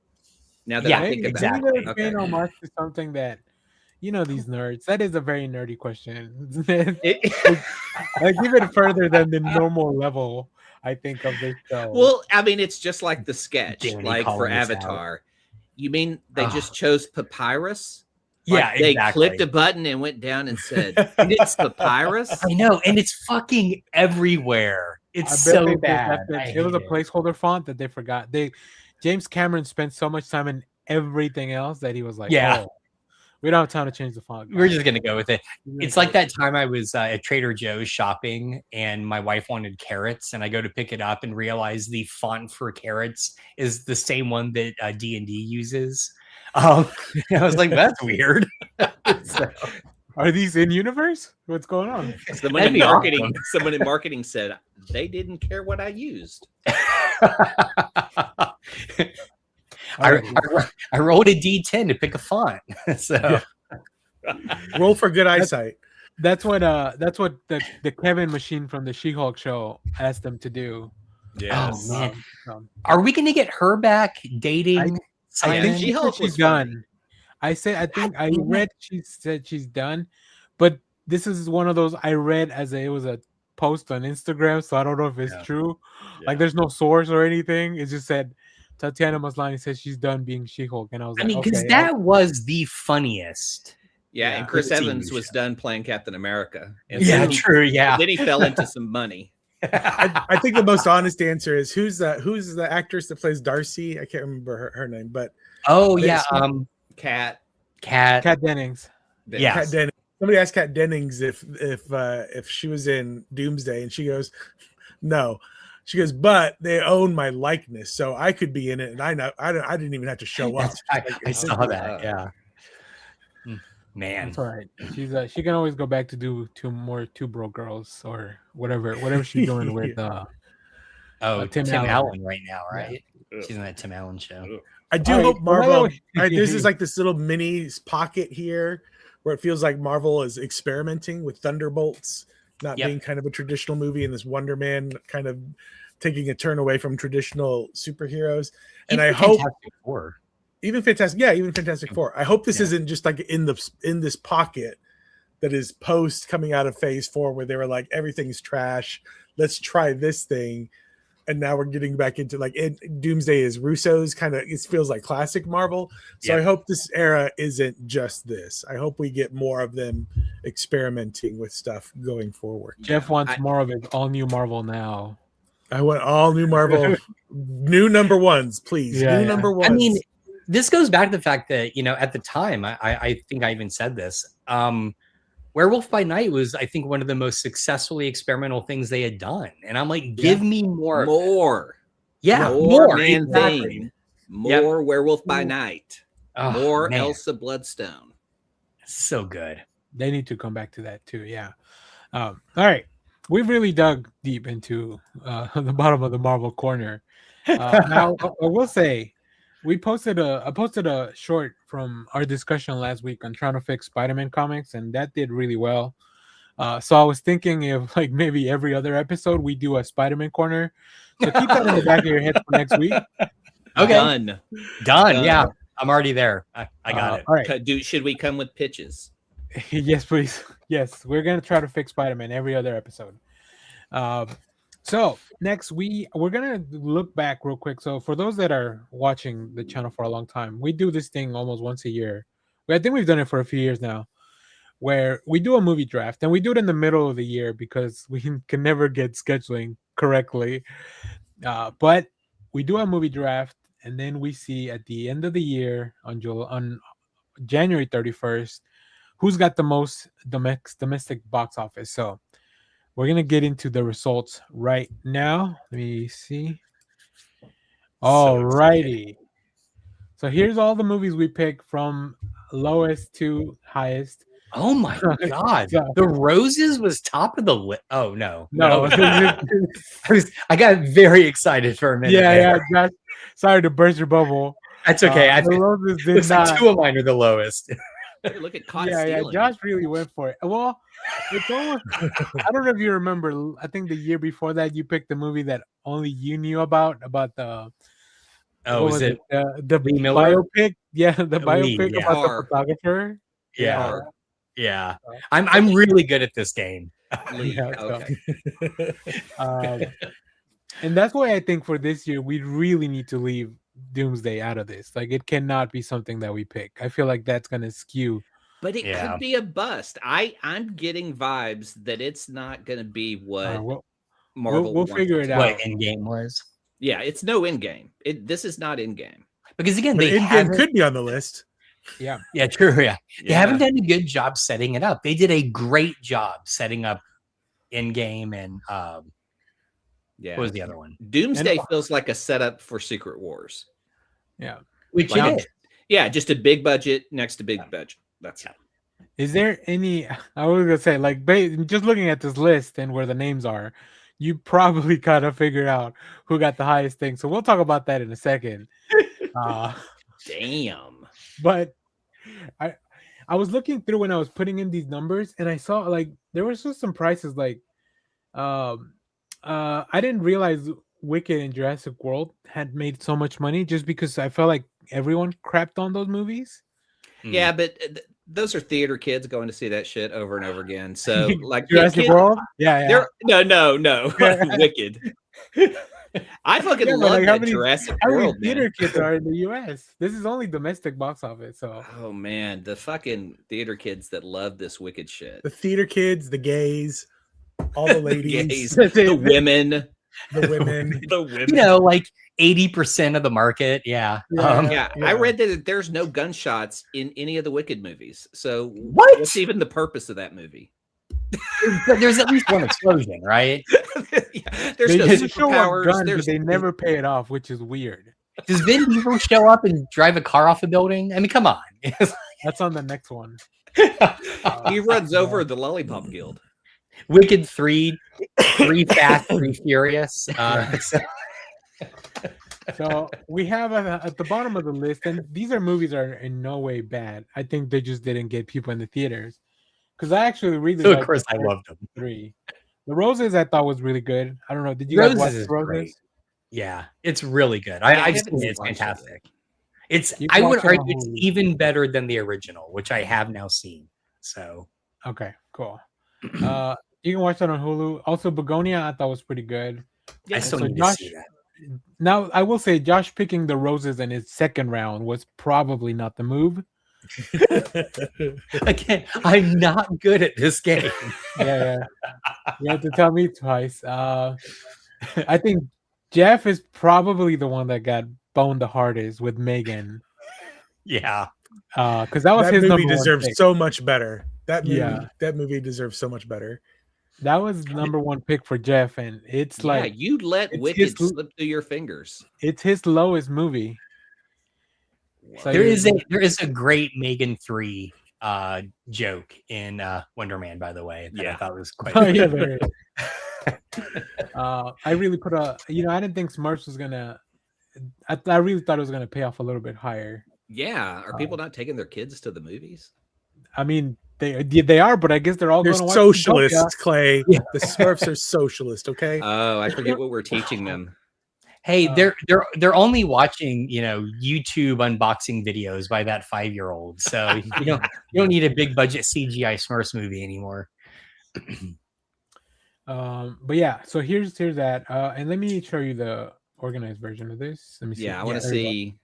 Now that I think about it, paying homage to something that these nerds. That is a very nerdy question. I give it further than the normal level. I think of this show. Well, I mean, it's just like the sketch, like for Avatar. You mean they just chose papyrus? Yeah, like they clicked a button and went down and said, "It's papyrus." I know, and it's fucking everywhere. It's so bad. It was a placeholder font that they forgot. James Cameron spent so much time in everything else that he was like, "Oh, we don't have time to change the font. We're just gonna go with it." It's like that time I was at Trader Joe's shopping, and my wife wanted carrots, and I go to pick it up and realize the font for carrots is the same one that D&D uses. I was like, "That's weird." So, are these in universe? What's going on? Someone in marketing said they didn't care what I used. I rolled a D10 to pick a font. So roll for good eyesight. That's what the Kevin machine from the She-Hulk show asked them to do. Yes. Oh man. Are we going to get her back dating? I think she's done. I read she said she's done, but this is one of those I read as it was a post on Instagram, so I don't know if it's true. Yeah. Like there's no source or anything. It just said Tatiana Maslany says she's done being She-Hulk, and I was like, because that was the funniest. Yeah, and Chris Evans was done playing Captain America. And true. Yeah, then he fell into some money. I think the most honest answer is who's the actress that plays Darcy? I can't remember her name, but Kat Dennings. Yeah, Kat Dennings. Somebody asked Kat Dennings if she was in Doomsday, and she goes, "No." She goes, "But they own my likeness, so I could be in it, and I didn't even have to show up." I saw that. Yeah, man, that's all right. She can always go back to do two Bro Girls or whatever she's doing with. Tim Allen right now, right? Yeah. She's in that Tim Allen show. I do hope Marvel. This is like this little mini pocket here where it feels like Marvel is experimenting with Thunderbolts not Yep. being kind of a traditional movie, and this Wonder Man kind of taking a turn away from traditional superheroes. And Even I hope Fantastic Four. even Fantastic Four. I hope this isn't just like in this pocket that is post coming out of Phase 4, where they were like, everything's trash. Let's try this thing. And now we're getting back into like Doomsday is Russo's kind of, it feels like classic Marvel. So I hope this era isn't just this. I hope we get more of them experimenting with stuff going forward. Jeff wants more of it. All new Marvel now. I want all new Marvel, new number ones, please. New number ones. I mean, this goes back to the fact that, at the time, I think I even said this. Werewolf by Night was, I think, one of the most successfully experimental things they had done. And I'm like, give me more. More. Yeah, more. Exactly. More Werewolf by Night. Oh, more man. Elsa Bloodstone. So good. They need to come back to that too. Yeah. All right. We've really dug deep into the bottom of the Marvel corner. Now, I will say, I posted a short from our discussion last week on trying to fix Spider-Man comics, and that did really well. So I was thinking if like maybe every other episode we do a Spider-Man corner. So keep that in the back of your head for next week. Okay. Done. Yeah. I'm already there. I got it. All right. Should we come with pitches? Yes, please. Yes, we're gonna try to fix Spider-Man every other episode. So next we're gonna look back real quick. So for those that are watching the channel for a long time, we do this thing almost once a year. I think we've done it for a few years now, where we do a movie draft, and we do it in the middle of the year because we can never get scheduling correctly. But we do a movie draft, and then we see at the end of the year on January 31st who's got the most domestic box office. So we're going to get into the results right now. Let me see. All righty. So here's all the movies we picked from lowest to highest. Oh my God. The Roses was top of the list. Oh, no. I got very excited for a minute. Yeah. Josh, sorry to burst your bubble. That's okay. The Roses did like not. two of mine are the lowest. Hey, look at Caught Yeah, Stealing. Josh really went for it. Well, it's almost. I don't know if you remember. I think the year before that, you picked the movie that only you knew about the. Oh, is it the Lee Miller? biopic? Yeah, the biopic yeah. about the photographer. Yeah. I'm really good at this game. Okay. And that's why I think for this year we really need to leave Doomsday out of this. Like, it cannot be something that we pick. I feel like that's gonna skew. But it could be a bust. I'm getting vibes that it's not going to be what Marvel. We'll figure it out. What Endgame was? Yeah, it's no Endgame. This is not Endgame. Because again, But they Endgame could be on the list. Yeah, true. Yeah, they haven't done a good job setting it up. They did a great job setting up Endgame and what was the other one? Doomsday feels like a setup for Secret Wars. Yeah, which like, it is. Yeah, just a big budget next to big budget. That's it. Is there any? I was gonna say, like, just looking at this list and where the names are, you probably gotta figure out who got the highest thing. So we'll talk about that in a second. Damn. But I was looking through when I was putting in these numbers, and I saw like there was just some prices like I didn't realize Wicked and Jurassic World had made so much money just because I felt like everyone crapped on those movies. Yeah, but those are theater kids going to see that shit over and over again. So like Jurassic World? Yeah. No. Wicked. I fucking love like, that Jurassic World. How many theater kids are in the US? This is only domestic box office. So oh man, the fucking theater kids that love this Wicked shit. The theater kids, the gays, all the ladies, the women. The women. The women. You know, like 80% of the market. Yeah. I read that there's no gunshots in any of the Wicked movies. So what's even the purpose of that movie? There's at least one explosion, right? There's no superpowers. But they never pay it off, which is weird. Does Vin Diesel show up and drive a car off a building? I mean, come on. That's on the next one. He runs over the Lollipop Guild. Wicked 3 Fast, 3 Furious. So we have at the bottom of the list, and these movies are in no way bad. I think they just didn't get people in the theaters. because I actually really So of liked course the I first loved them. 3. The Roses I thought was really good. I don't know. Did you guys watch Roses is the Roses? great. Yeah, it's really good. Yeah, I I've haven't seen it. It's watched it yet. fantastic. It's You I can would watch it on argue it's Hulu. even better than the original, which I have now seen. So Okay, cool. You can watch that on Hulu. Also, Begonia I thought was pretty good. I still so need Josh- to see that. Now I will say Josh picking the Roses in his second round was probably not the move. Again, I'm not good at this game. Yeah. You have to tell me twice. I think Jeff is probably the one that got boned the hardest with Megan. Yeah. Because that was That his movie number one deserves pick. so much better. That movie, Yeah. that movie deserves so much better. That was number one pick for Jeff, and it's Yeah, like you let it's Wicked his- slip through your fingers. it's his lowest movie. So There you- is a great Megan 3 joke in Wonder Man, by the way, that I Yeah. thought was quite Oh yeah, there is. I really put I didn't think Smurfs was gonna. I really thought it was gonna pay off a little bit higher. Yeah, are people not taking their kids to the movies? I mean, they are, but I guess they're all They're going to watch socialists, Zootopia. Clay. Yeah. The Smurfs are socialist, okay? Oh, I forget what we're teaching them. Hey, they're only watching, YouTube unboxing videos by that 5-year-old. So you don't need a big budget CGI Smurfs movie anymore. But yeah, so here's that. And let me show you the organized version of this. Let me see. Yeah, I want to there you go. see.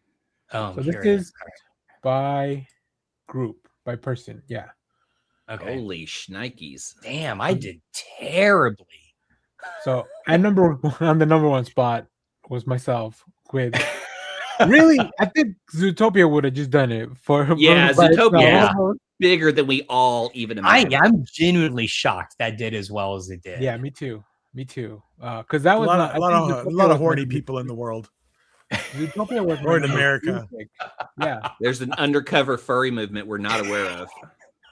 Oh, So here this it is by group, by person. Yeah. Okay. Holy shnikes. Damn, I did terribly. So on the number one spot was myself with really, I think Zootopia would have just done it for Yeah, by itself. Zootopia. Bigger than we all even imagined. I'm genuinely shocked that did as well as it did. Yeah, me too. Because that A was lot, not, of, a lot, I of, think a Zootopia lot of was horny my- people in the world. Zootopia was Or my in number America. 2 pick. Yeah, There's an undercover furry movement we're not aware of.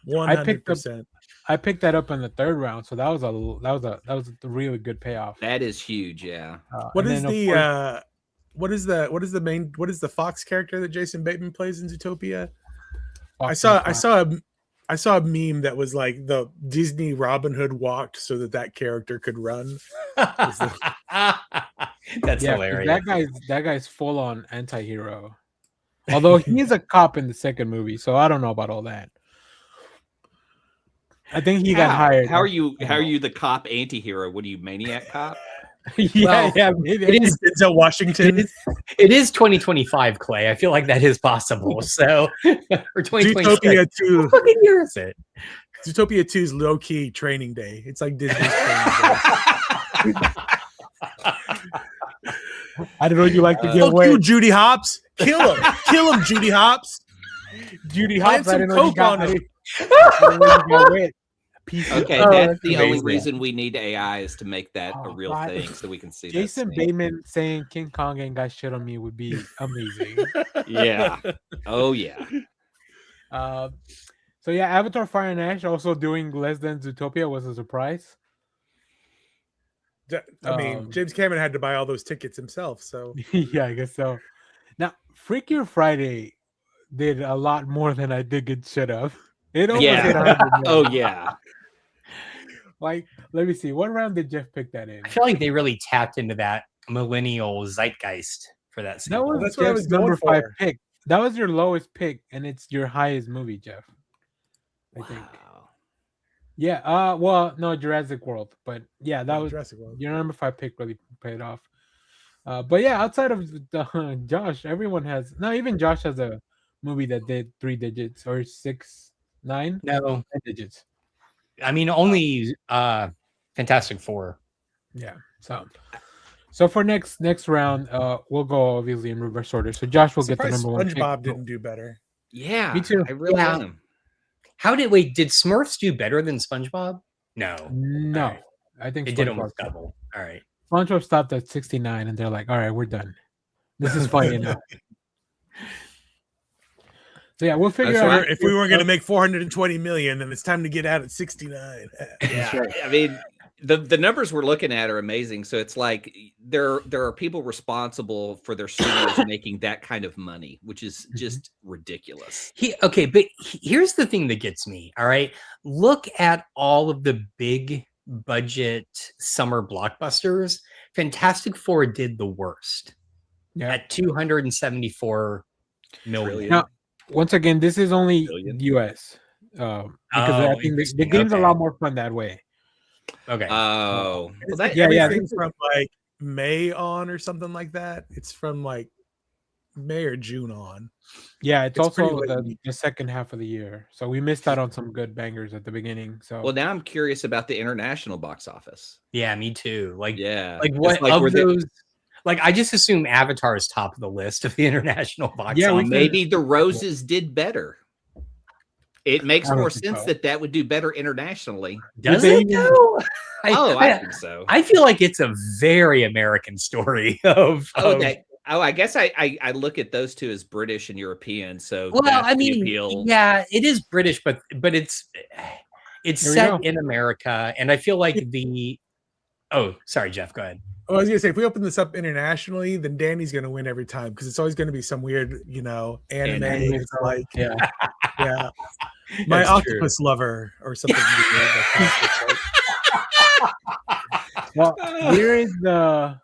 100%. I picked that up in the third round, so that was a really good payoff. That is huge, yeah. What And is then, of the course, what is the Fox character that Jason Bateman plays in Zootopia? I Fox saw and I saw a meme that was like the Disney Robin Hood walked so that character could run. That's Yeah, hilarious. that guy's full on anti-hero. Although he is a cop in the second movie, so I don't know about all that. I think he got hired. How are you the cop anti-hero? What are you, maniac cop? Yeah, Well, maybe. It is Denzel Washington. it is 2025, Clay. I feel like that is possible. So for 2026, Zootopia 2. what fucking year is it? Zootopia 2 is low key training day. It's like Disney's training day. I don't know. You like to get Don't away, kill Judy Hopps. Kill him, Judy Hopps. Judy Plant Hopps. I some didn't know you coke got. on I him. didn't know you got wet. Piece of- Okay, Oh, that's the only amazing. reason we need AI is to make that a Oh, real God. thing so we can see Jason that scene. Bateman saying King Kong ain't got shit on me would be amazing. Yeah. Oh yeah. So yeah, Avatar: Fire and Ash also doing less than Zootopia was a surprise. I mean, James Cameron had to buy all those tickets himself. So Yeah, I guess so. Now, Freakier Friday did a lot more than I think it should have. It almost Yeah. hit 100 million. Oh yeah. Like, let me see. What round did Jeff pick that in? I feel like they really tapped into that millennial zeitgeist for that That sequel. was That's what I Jeff's was going number 5 for. pick. That was your lowest pick, and it's your highest movie, Jeff. I think. Wow. Yeah. Well, no, Jurassic World, but yeah, that was Jurassic World. your number 5 pick. Really paid off. But yeah, outside of Josh, everyone has. No, even Josh has a movie that did 3 digits or 6, 9, No, 10 digits. I mean only Fantastic Four. Yeah. So for next round, we'll go obviously in reverse order. So Josh will get the Surprised number 1 pick. SpongeBob didn't do better. Yeah. Me too. I really Yeah. am. Did Smurfs do better than SpongeBob? No. No, Alright. I think It did SpongeBob- almost double. All right. SpongeBob stopped at 69, and they're like, "All right, we're done. This is funny enough." So yeah, we'll figure That's out right. If we were going to make 420 million, then it's time to get out at 69. Yeah. I mean, the numbers we're looking at are amazing. So it's like there are people responsible for their studios making that kind of money, which is just ridiculous. Okay, but here's the thing that gets me. All right, look at all of the big budget summer blockbusters. Fantastic Four did the worst at 274 million. Now, once again, this is only Billion? US because I think the game's a lot more fun that way. Okay. Oh, well, that, Everything's from like May on or something like that. It's from like May or June on. Yeah, it's It's also pretty the second half of the year, so we missed out on some good bangers at the beginning. So well, now I'm curious about the international box office. Yeah, me too. Like It's what of were those? Like, I just assume Avatar is top of the list of the international box Yeah, office. maybe the Roses did better. It makes I don't more think sense so. that would do better internationally. Does they it even- though? I think so. I feel like it's a very American story of. I guess I look at those two as British and European. So Well, that's I the mean, appeal. yeah, it is British, but it's Here we set go. in America, and I feel like the. Oh, sorry, Jeff. Go ahead. I was gonna say, if we open this up internationally, then Danny's gonna win every time because it's always gonna be some weird, anime. Anime. It's like, yeah, yeah, my That's octopus lover or something. weird like well, here is the.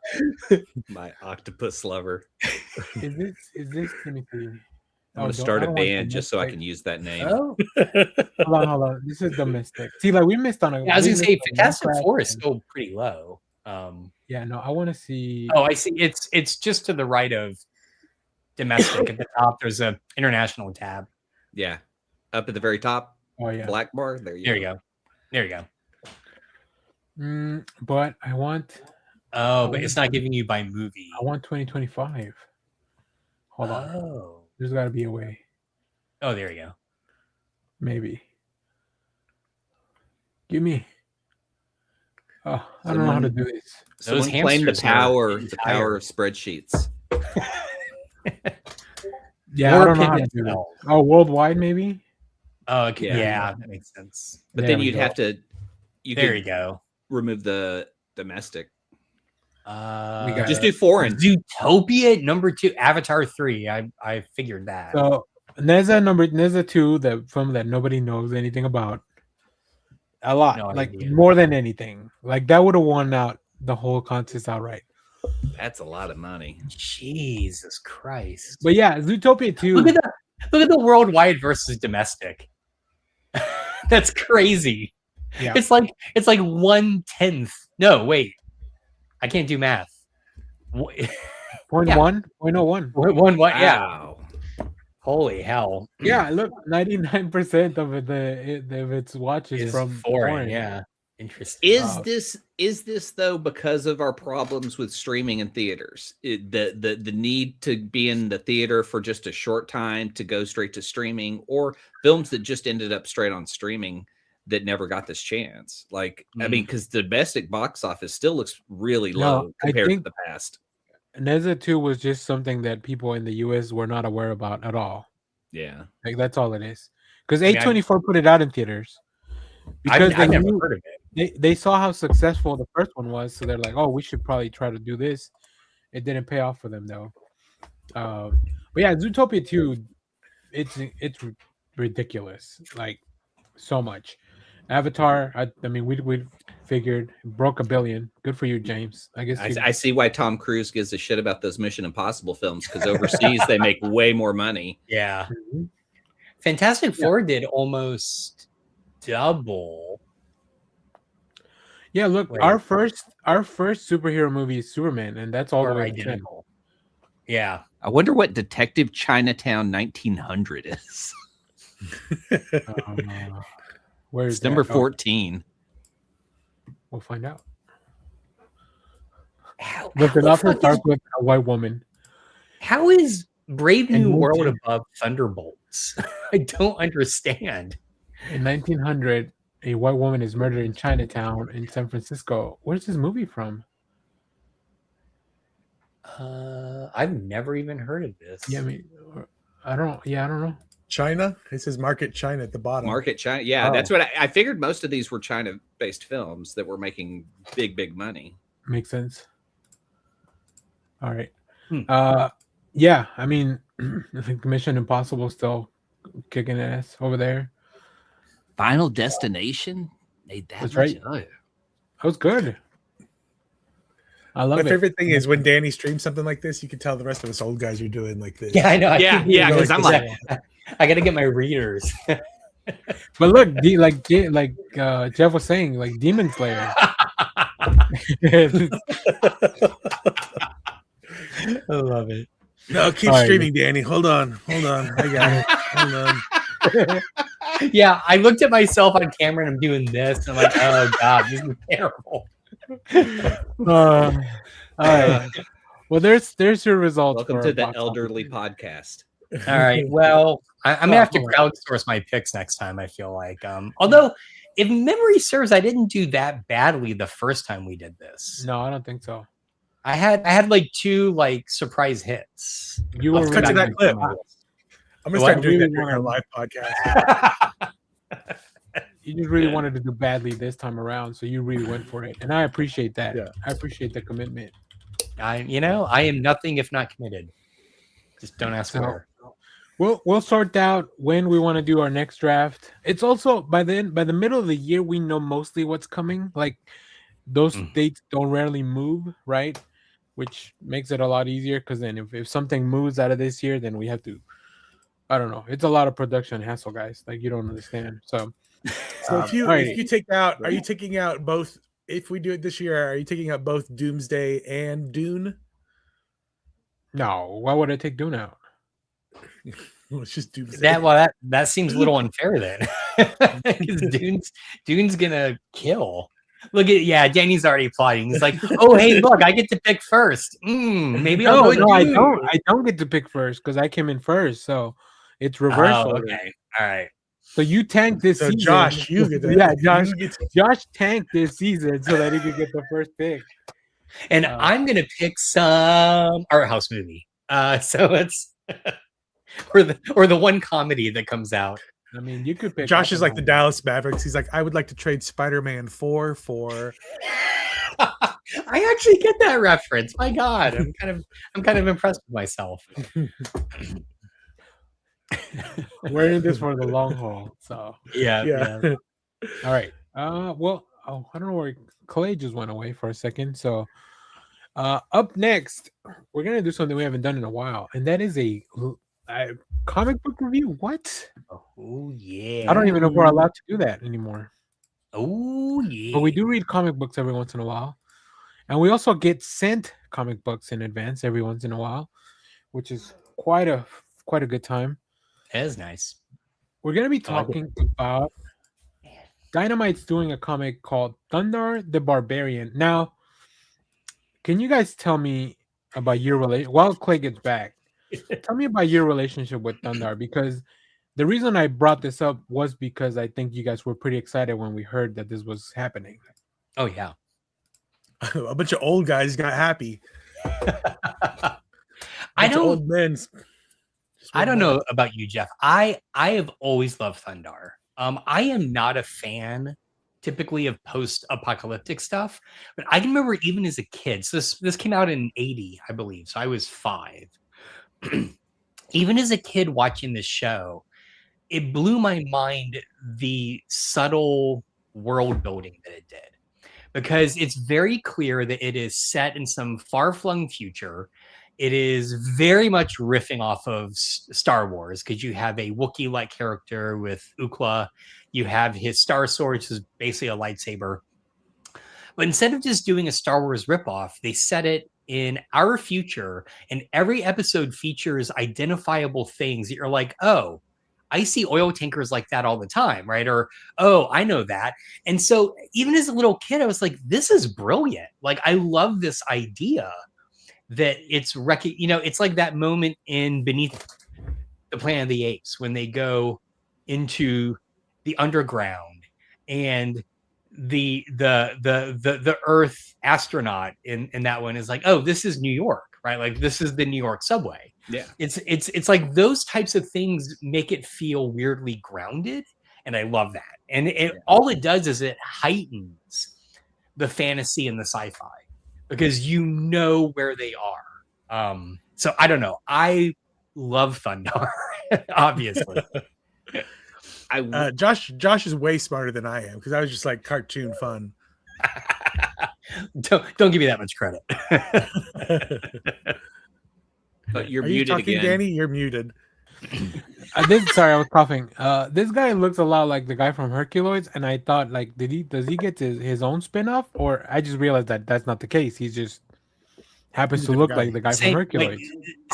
My octopus lover. Is this? Let me see. I'm gonna start a band just so I can use that name. Oh, Hold on. This is domestic. See, like we missed on a. yeah, I was we gonna say missed on Fantastic Minecraft Four is and- still pretty low. Yeah, no, I want to see. Oh, I see. It's just to the right of domestic at the top. There's a international tab. Yeah, up at the very top, Oh yeah. black bar. There you There go. you go. There you go. But I want Oh, but it's not giving you by movie. 2025. Hold on. Oh. There's got to be a way. Oh, there you go. Maybe. Give me. Oh, I don't know how to do this. Those Someone claim the hamsters are power tired. of spreadsheets. Yeah, More I don't know how to pivot do that. cells. Oh, worldwide maybe. Oh, okay. Yeah. Yeah, that makes sense. But There then we you'd go. have to. There could you go. remove the domestic. got Just it. do foreign. Zootopia number 2, Avatar 3. I figured that. So Neza 2, the film that nobody knows anything about. A lot, No like idea. more than anything. Like that would have won out the whole contest outright. That's a lot of money. Jesus Christ. But yeah, Zootopia 2. Look at the worldwide versus domestic. That's crazy. Yeah. It's like 1/10. No, wait. I can't do math. Point Yeah. 1.01. One what? Yeah. Wow. Holy hell. Yeah, look, 99% of its watches Is from foreign. Yeah. Interesting. Is this though because of our problems with streaming and theaters? The need to be in the theater for just a short time to go straight to streaming, or films that just ended up straight on streaming that never got this chance? Like, I mean, because the domestic box office still looks really low I compared to think- the past. Neza 2 was just something that people in the US were not aware about at all. Yeah. Like that's all it is. Because mean, A24 put it out in theaters. Because I've never knew- heard of it. they saw how successful the first one was, so they're like, "Oh, we should probably try to do this." It didn't pay off for them though. But yeah, Zootopia 2, it's ridiculous, like so much. Avatar, I mean, we figured broke $1 billion. Good for you, James. I guess. I see why Tom Cruise gives a shit about those Mission Impossible films, because overseas they make way more money. Yeah. Mhm. Fantastic Four did almost double. Yeah, look, Wait. our first superhero movie is Superman, and that's all the Or way to 10. identical. Yeah. I wonder what Detective Chinatown 1900 is. Where's It's number that? Oh, 14. we'll find out. How, But how the the author fuck is- starts with a white woman. how is Brave And New World multi- above Thunderbolts? I don't understand. In 1900, a white woman is murdered in Chinatown in San Francisco. Where's this movie from? I've never even heard of this. Yeah, I mean, I don't know. China. It says Market China at the bottom. Market China. Yeah, Oh. that's what I figured. Most of these were China-based films that were making big money. Makes sense. All right. Hmm. Yeah, I mean, I think Mission Impossible still kicking ass over there. Final Destination made that That's much. right. Oh, That was good. I love My it. favorite thing is when Danny streams something like this, you can tell the rest of us old guys are doing like this. Yeah, I know. Yeah, because I'm like, I got to get my readers. But look, Jeff was saying, like Demon Slayer. I love it. No, keep All right. streaming, Danny. Hold on. I got it. Hold on. Yeah, I looked at myself on camera and I'm doing this. And I'm like, oh god, this is terrible. All right. Well, there's your results. welcome for to the box office. elderly podcast. All right. Well, I'm gonna have to crowdsource my picks next time. I feel like, although if memory serves, I didn't do that badly the first time we did this. No, I don't think so. I had like 2 like surprise hits. You were Let's cut to really that clip. I'm gonna start doing that during our live podcast. You just really wanted to do badly this time around, so you really went for it, and I appreciate that. Yeah. I appreciate the commitment. I am nothing if not committed. Just don't ask So- where. We'll sort out when we want to do our next draft. It's also by the middle of the year we know mostly what's coming. Like those dates don't rarely move, right? Which makes it a lot easier because then if something moves out of this year, then we have to. I don't know. It's a lot of production hassle, guys. Like you don't understand. So So all right. if you take out, are you taking out both? If we do it this year, are you taking out both Doomsday and Dune? No, why would I take Dune out? Well, it's just Doomsday. That seems a little unfair then. 'Cause Dune's gonna kill. Look at Danny's already plotting. He's like, oh hey, look, I get to pick first. Maybe I'll go I Dune. don't. I don't get to pick first because I came in first. So it's reverse. Oh, order. okay. All right. So you tanked this So season. Josh, you get that. Yeah, Josh. You get to- Josh tanked this season so that he could get the first pick. And I'm gonna pick some art house movie. So it's or the one comedy that comes out. I mean, you could pick. Josh is like the Oppenheimer. Dallas Mavericks. He's like, I would like to trade Spider-Man 4 for. I actually get that reference. My God, I'm kind of impressed with myself. We're in this for the long haul. So Yeah. all right. Well, I don't know where Clay just went away for a second. So up next, we're gonna do something we haven't done in a while, and that is a comic book review. What? Oh yeah. I don't even know if we're allowed to do that anymore. Oh yeah. But we do read comic books every once in a while. And we also get sent comic books in advance every once in a while, which is quite a good time. That is nice. We're gonna be I like it. talking about Dynamite's doing a comic called Thundar the Barbarian. Now, can you guys tell me about your relation while Clay gets back? Tell me about your relationship with Thundar, because the reason I brought this up was because I think you guys were pretty excited when we heard that this was happening. Oh yeah. A bunch of old guys got happy. I Bunch of don't old men. know about you, Jeff. I have always loved Thundar. I am not a fan typically of post-apocalyptic stuff, but I can remember even as a kid. So this came out in 80, I believe. So I was 5. Even as a kid watching this show, it blew my mind the subtle world building that it did. Because it's very clear that it is set in some far-flung future. It is very much riffing off of Star Wars, because you have a Wookiee-like character with Ukla. You have his Star Sword, which is basically a lightsaber. But instead of just doing a Star Wars ripoff, they set it in our future, and every episode features identifiable things that you're like, oh, I see oil tankers like that all the time, right? Or, oh, I know that. And so even as a little kid, I was like, this is brilliant. Like, I love this idea that it's, it's like that moment in Beneath the Planet of the Apes when they go into the underground and the Earth astronaut in that one is like, oh, this is New York, right? Like this is the New York subway. Yeah. It's like those types of things make it feel weirdly grounded, and I love that. And all it does is it heightens the fantasy and the sci-fi because you know where they are. So I don't know. I love Thundar, obviously. Josh is way smarter than I am because I was just like cartoon fun. Don't give me that much credit. But you're Are muted you talking, again. Danny? You're muted. Sorry, I was coughing. This guy looks a lot like the guy from Herculoids, and I thought, like, does he get his own spin-off? Or I just realized that that's not the case. He just happens to look like the guy from Herculoids.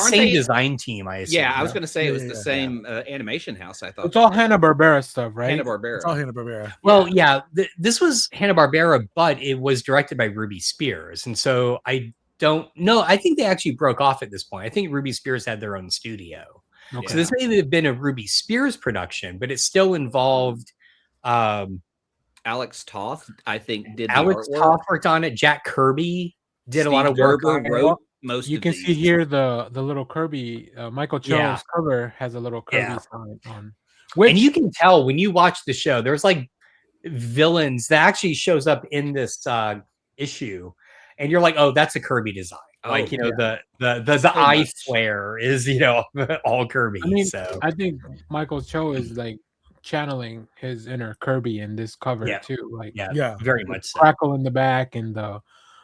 Same design team, I assume. Yeah, I was going to say it was the same animation house. I thought It's all Hanna-Barbera stuff, right? Hanna-Barbera. It's all Hanna-Barbera. Well, yeah, this was Hanna-Barbera, but it was directed by Ruby Spears, and so I don't know. I think they actually broke off at this point. I think Ruby Spears had their own studio. Okay. So this may have been a Ruby Spears production, but it still involved Alex Toth, I think, did Alex the artwork. Toth worked on it. Jack Kirby did a lot of work on it. Wrote most You of can these. see here the little Kirby. Michael Cho's cover has a little Kirby sign on. And you can tell when you watch the show, there's like villains that actually shows up in this issue, and you're like, oh, that's a Kirby design. Like, the eye flare is, all Kirby. I mean, so I think Michael Cho is like channeling his inner Kirby in this cover too. Like, very much so. Crackle in the back and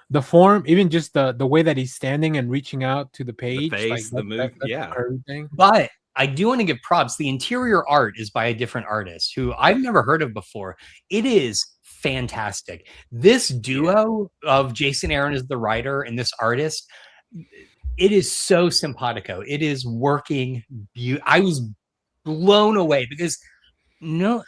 the form, even just the way that he's standing and reaching out to the page, the face, the move, that's Kirby thing. But I do want to give props. The interior art is by a different artist who I've never heard of before. It is fantastic. This duo of Jason Aaron as the writer and this artist, it is so simpatico. It is working. I was blown away because no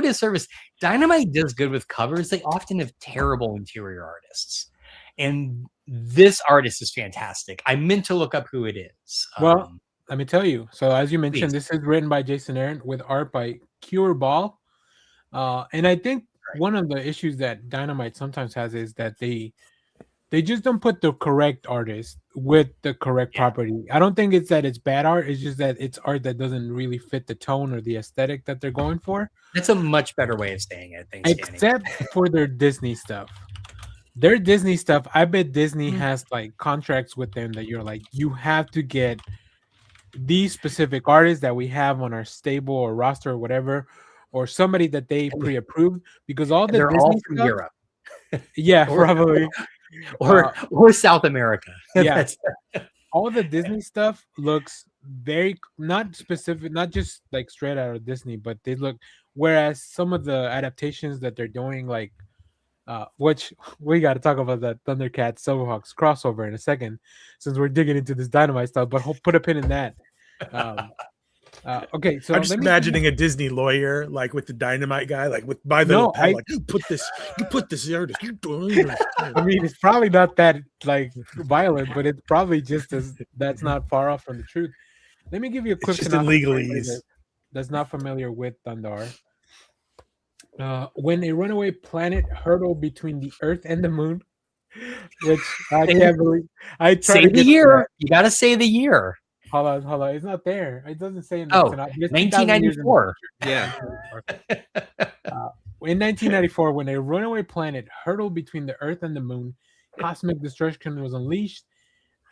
disservice. Dynamite does good with covers. They often have terrible interior artists, and this artist is fantastic. I meant to look up who it is. Well, let me tell you. So as you mentioned, this is written by Jason Aaron with art by Cure Ball. And I think one of the issues that Dynamite sometimes has is that they just don't put the correct artist with the correct property. I don't think it's that it's bad art. It's just that it's art that doesn't really fit the tone or the aesthetic that they're going for. That's a much better way of saying it. Thanks, except for their Disney stuff. Their Disney stuff, I bet Disney has like contracts with them that you're like, you have to get these specific artists that we have on our stable or roster or whatever, or somebody that they pre-approved, because all the they're Disney all from stuff, Europe. Yeah, probably. Or South America. Yeah. All the Disney stuff looks very not specific, not just like straight out of Disney, but they look, whereas some of the adaptations that they're doing, like which we got to talk about that Thundercats Silverhawks crossover in a second, since we're digging into this Dynamite stuff, but put a pin in that. Okay, so I'm just imagining a Disney lawyer like with the Dynamite guy, like by the like, you put this artist. I mean, it's probably not that like violent, but it's probably just that's not far off from the truth. Let me give you a quick legalese that's not familiar with Thundar. When a runaway planet hurtled between the Earth and the Moon, which I can't believe. I tried say the year. You got to say the year. Hold on. It's not there. It doesn't say in the 1994. Yeah. In 1994, when a runaway planet hurtled between the Earth and the Moon, cosmic destruction was unleashed,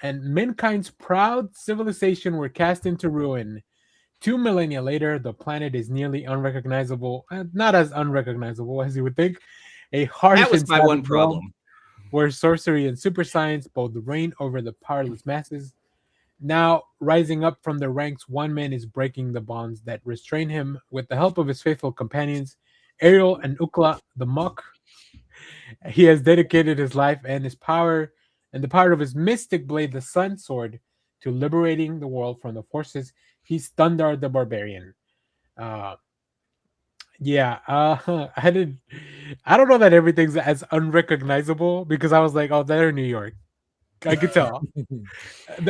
and mankind's proud civilization were cast into ruin. 2 millennia later, the planet is nearly unrecognizable, not as unrecognizable as you would think. A harsh that was my one problem, where sorcery and super science both reign over the powerless masses. Now, rising up from the ranks, one man is breaking the bonds that restrain him with the help of his faithful companions, Ariel and Ukla the Muck. He has dedicated his life and his power and the power of his mystic blade, the Sun Sword, to liberating the world from the forces. He's Thundar the Barbarian. I don't know that everything's as unrecognizable, because I was like, oh, they're in New York. I could tell.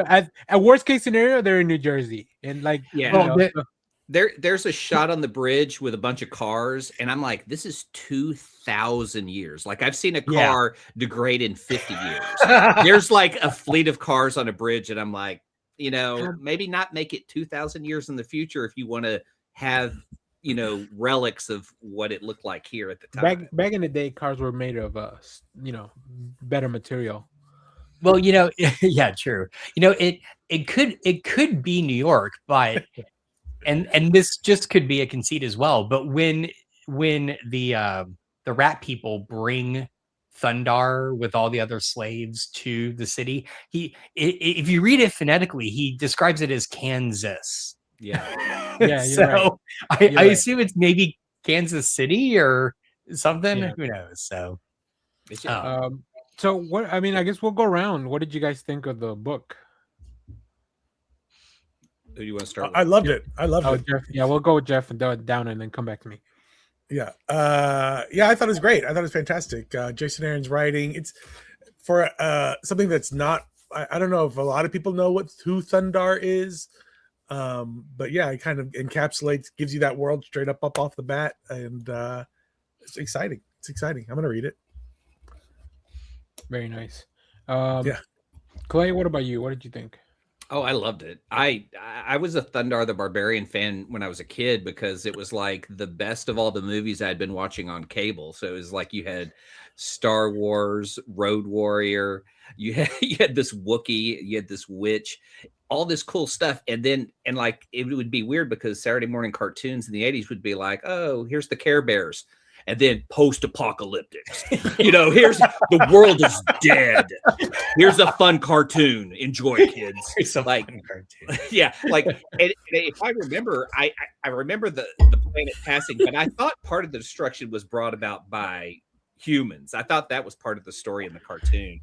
At worst case scenario, they're in New Jersey, and like, There's a shot on the bridge with a bunch of cars, and I'm like, this is 2,000 years. Like I've seen a car degrade in 50 years. There's like a fleet of cars on a bridge, and I'm like, maybe not make it 2,000 years in the future if you want to have, relics of what it looked like here at the time. Back in the day, cars were made of better material. Well, yeah, true. It could be New York, but and this just could be a conceit as well. But when the rat people bring Thundar with all the other slaves to the city, if you read it phonetically, he describes it as Kansas. Yeah. Yeah. So right. I assume it's maybe Kansas City or something. Yeah. Who knows? So. So what? I mean, I guess we'll go around. What did you guys think of the book? Who do you want to start with? I loved it. I loved it. Jeff. Yeah, we'll go with Jeff and down, and then come back to me. Yeah. I thought it was great. I thought it was fantastic. Jason Aaron's writing. It's for something that's not. I don't know if a lot of people know who Thundar is, but yeah, it kind of encapsulates, gives you that world straight up off the bat, and it's exciting. It's exciting. I'm gonna read it. Very nice. Yeah. Clay, what about you? What did you think? Oh, I loved it. I was a Thundar the Barbarian fan when I was a kid because it was like the best of all the movies I'd been watching on cable. So it was like you had Star Wars, Road Warrior, you had this Wookiee, you had this witch, all this cool stuff. And like it would be weird because Saturday morning cartoons in the 80s would be like, oh, here's the Care Bears. And then post-apocalyptic, here's the world is dead. Here's a fun cartoon. Enjoy, kids. It's a fun cartoon. Yeah, like and if I remember, I remember the planet passing, but I thought part of the destruction was brought about by humans. I thought that was part of the story in the cartoon.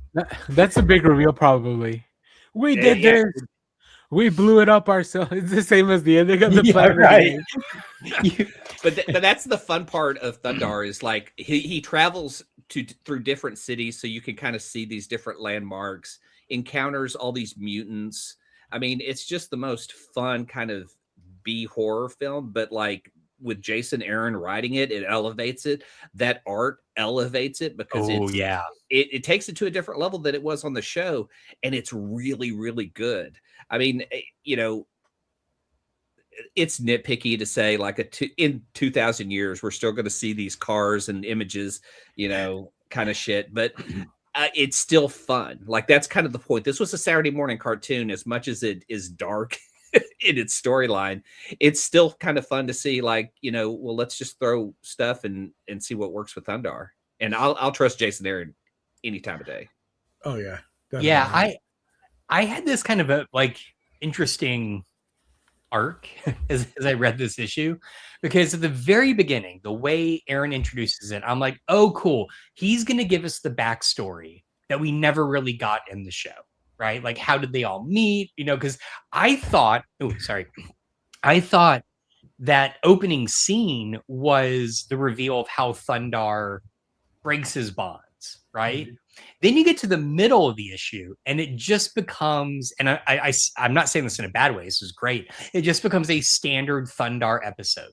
That's a big reveal, probably. We did this. We blew it up ourselves. It's the same as the ending of the planet. Right. But that's the fun part of Thundar is like he travels through different cities, so you can kind of see these different landmarks, encounters all these mutants. I mean, it's just the most fun kind of B horror film, but like with Jason Aaron writing it, it elevates it. That art elevates it because it takes it to a different level than it was on the show, and it's really, really good. I mean, it's nitpicky to say like in 2,000 years, we're still going to see these cars and images, kind of shit, but it's still fun. Like that's kind of the point. This was a Saturday morning cartoon. As much as it is dark in its storyline, it's still kind of fun to see like, well, let's just throw stuff and see what works with Thundar. And I'll trust Jason Aaron any time of day. Oh yeah. Definitely. Yeah. I had this kind of a like interesting arc as I read this issue, because at the very beginning, the way Aaron introduces it, I'm like, oh, cool. He's going to give us the backstory that we never really got in the show, right? Like, how did they all meet? Because I thought that opening scene was the reveal of how Thundar breaks his bonds, right? Mm-hmm. Then you get to the middle of the issue and it just becomes, and I'm not saying this in a bad way, this is great. It just becomes a standard Thundar episode.